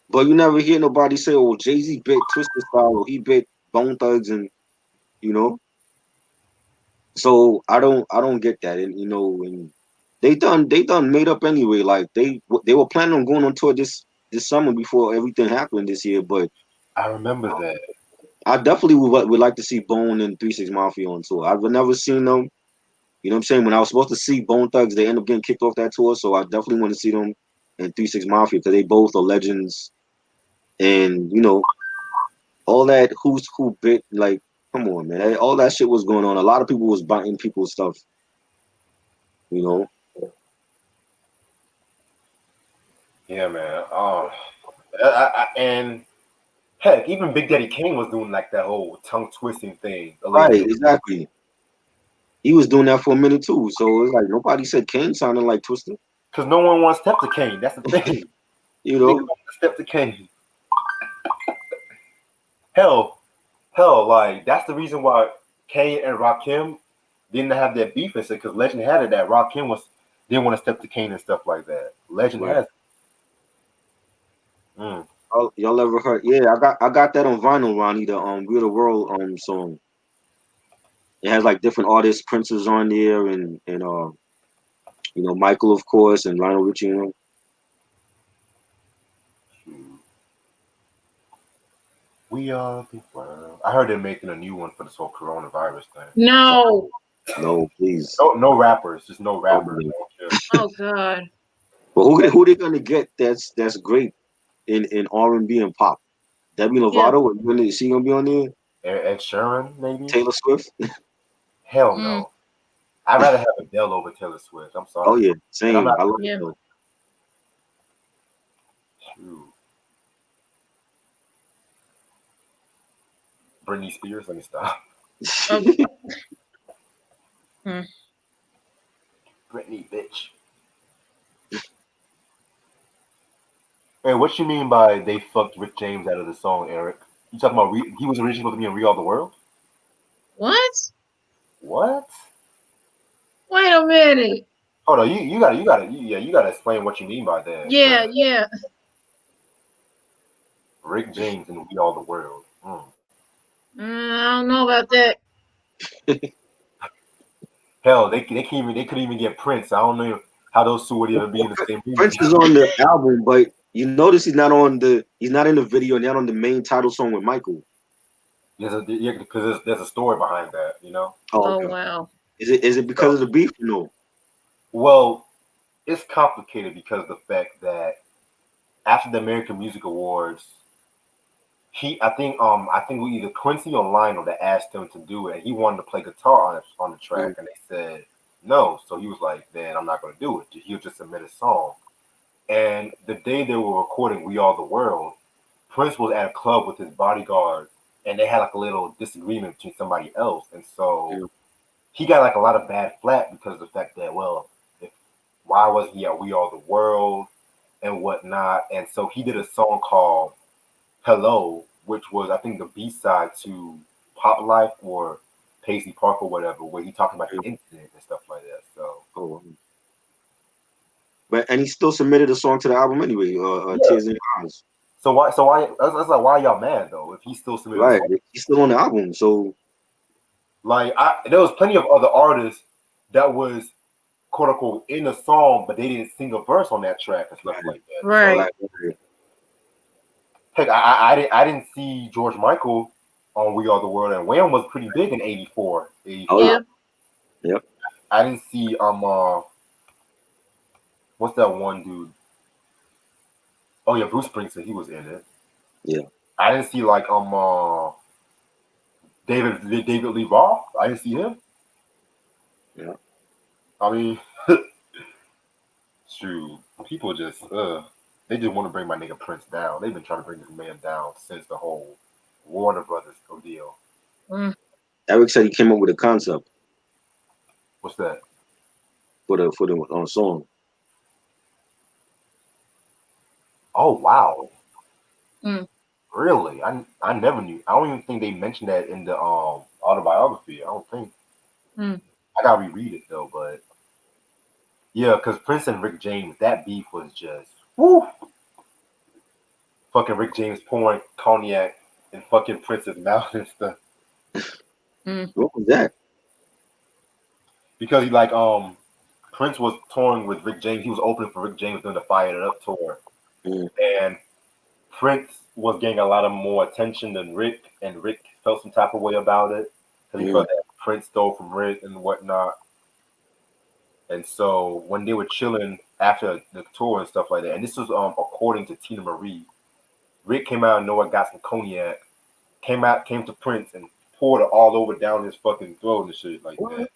But you never hear nobody say, "Oh, Jay Z bit Twisted Style," or he bit Bone Thugs, and you know. So I don't get that, and and they done made up anyway. Like they were planning on going on tour this summer before everything happened this year. But I remember that. I definitely would like to see Bone and 3 6 Mafia on tour. I've never seen them. You know what I'm saying? When I was supposed to see Bone Thugs, they end up getting kicked off that tour. So I definitely want to see them and 3 6 Mafia because they both are legends. And all that who's who bit, like, come on, man. All that shit was going on. A lot of people was biting people's stuff, you know. Yeah, man. And heck, even Big Daddy Kane was doing like that whole tongue twisting thing a little Right, bit. exactly. He was doing that for a minute too. So it's like nobody said Kane sounded like Twister, Because no one wants to step to Kane. That's the thing. you Niggas know. don't want to step to Kane. Hell, like that's the reason why Kane and Rakim didn't have that beef and because Legend had it that Rakim didn't want to step to Kane and stuff like that. Legend Right. has it. Mm. Y'all ever heard? Yeah, I got that on vinyl, Ronnie. The We're the World song. It has like different artists. Prince is on there, and Michael, of course, and Lionel Richie. We are the world. I heard they're making a new one for this whole coronavirus thing. No. No, please. No rappers, just no rappers. Nobody. I don't care. Oh God. But who they gonna get? That's great in R&B and pop. Demi Yeah. Lovato, is she gonna be on there? Ed Sheeran, maybe? Taylor Swift? Hell Mm, no. I'd rather have Adele over Taylor Swift. I'm Oh sorry. yeah, And I'm same. not I love it yeah. though. Shoot. Britney Spears, let me stop. Oh, mm. Britney, bitch. Hey, what you mean by they fucked Rick James out of the song, Eric? You talking about he was originally supposed to be in "We Are the World"? What? What? Wait a minute. Hold on, you gotta explain what you mean by that. Yeah, 'Cause yeah. Rick James in "We Are the World." I don't know about that. Hell, they couldn't even get Prince. I don't know how those two would even be in the same Prince movie. is on the album, but you notice he's not in the video, not on the main title song with Michael. Because there's a story behind that, you know. Oh, Oh okay. wow. Is it because of the beef? No. Well, it's complicated because of the fact that after the American Music Awards, I think we either Quincy or Lionel that asked him to do it, and he wanted to play guitar on the track, and they said no. So he was like, "Then I'm not going to do it." He'll just submit a song. And the day they were recording "We Are the World," Prince was at a club with his bodyguard, and they had like a little disagreement between somebody else, and so Yeah. he got like a lot of bad flack because of the fact that if, why was he at "We Are the World" and whatnot, and so he did a song called "Hello," which was I think the B side to "Pop Life" or Paisley Park or whatever, where he talked about the incident and stuff like that. So Oh, but he still submitted a song to the album anyway. yeah. Tears in Your Eyes. So why that's like why y'all mad though if he still submitted a Right. song? He's still on the album, so Like there was plenty of other artists that was quote unquote in the song, but they didn't sing a verse on that track and stuff right, like that. So Right. right. heck, I didn't see George Michael on "We Are the World," and Wham was pretty big in '84, Oh yeah. Yeah. '85. Yep. I didn't see what's that one dude? Oh yeah, Bruce Springsteen, he was in it. Yeah. I didn't see like David Lee Roth. I didn't see him. Yeah. I mean, shoot, people just they just want to bring my nigga Prince down. They've been trying to bring this man down since the whole Warner Brothers deal. Mm. Eric said he came up with a concept What's that? for the song. Oh wow, Mm. really? I never knew. I don't even think they mentioned that in the autobiography. I don't think. Mm. I gotta reread it though, but yeah, because Prince and Rick James, that beef was just woo. Fucking Rick James pouring cognac in fucking Prince's mouth and stuff Mm. What was that? because he like Prince was touring with Rick James. He was opening for Rick James during the Fire It Up tour, Mm, and Prince was getting a lot of more attention than Rick, and Rick felt some type of way about it because he mm, felt that Prince stole from Rick and whatnot. And so when they were chilling after the tour and stuff like that, and this was according to Tina Marie, Rick came out and Noah got some cognac, came to Prince and poured it all over down his fucking throat and shit like that. what?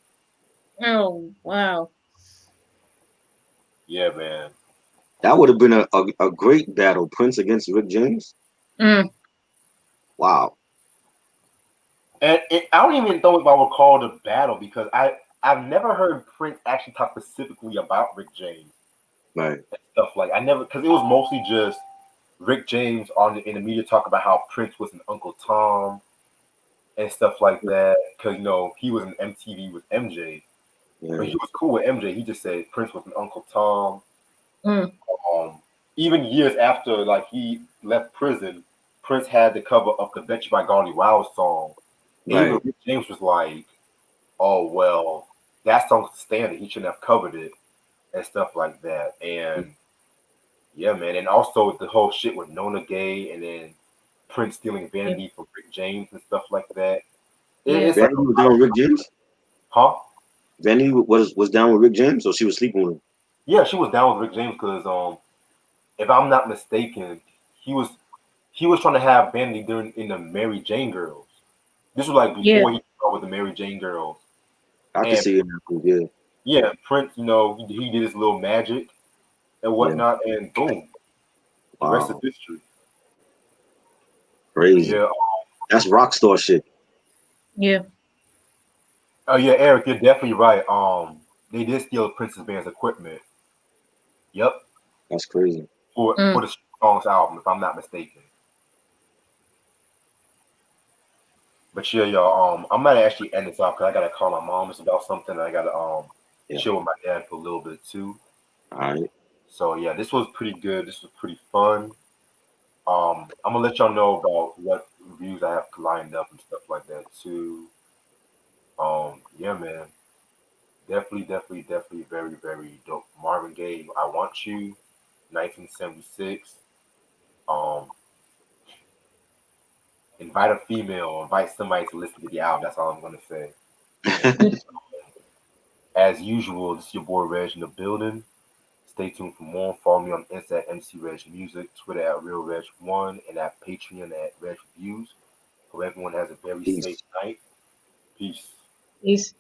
Oh wow. Yeah, man. That would have been a great battle, Prince against Rick James. Mm. Wow. And I don't even know if I would call it a battle because I've never heard Prince actually talk specifically about Rick James Right. and stuff like I never because it was mostly just Rick James in the media talk about how Prince was an Uncle Tom and stuff like that because he was in MTV with MJ, but Yeah. he was cool with MJ. He just said Prince was an Uncle Tom. Mm. Um, Even years after like he left prison, Prince had the cover of the "Bet You by Golly Wow" song, and even Right. Rick James was like, "Oh well, that song's standard. He shouldn't have covered it and stuff like that." And yeah, man, and also the whole shit with Nona Gaye, and then Prince stealing Yeah. Vanity from Rick James and stuff like that. Yeah. It's like Vanity was down with Rick James. huh? Vanny was down with Rick James, or she was sleeping with him. Yeah, she was down with Rick James because if I'm not mistaken, he was he was trying to have Vanity during in the Mary Jane Girls. This was like Yeah. before he started with the Mary Jane Girls. I could And see it now. Yeah, yeah, Prince, he did his little magic and yeah. whatnot, and boom, the rest is Wow, history. But crazy. yeah, That's rock star shit. Yeah. oh yeah, Eric, you're definitely right. They did steal Prince's band's equipment. Yep, That's crazy. for Mm. the songs album, if I'm not mistaken. But yeah, y'all, I'm gonna actually end this off because I gotta call my mom. It's about something. And I gotta Yeah. chill with my dad for a little bit too. All right. So yeah, this was pretty good. This was pretty fun. I'm gonna let y'all know about what reviews I have lined up and stuff like that too. Yeah, man, definitely, very, very dope. Marvin Gaye, I Want You, 1976. Um, invite a female, invite somebody to listen to the album. That's all I'm gonna say. As usual, this is your boy Reg in the building. Stay tuned for more. Follow me on Insta at MC Reg Music, Twitter at RealReg1, and at Patreon at Reg Reviews. Hope everyone has a very safe Peace. night. Peace. Peace.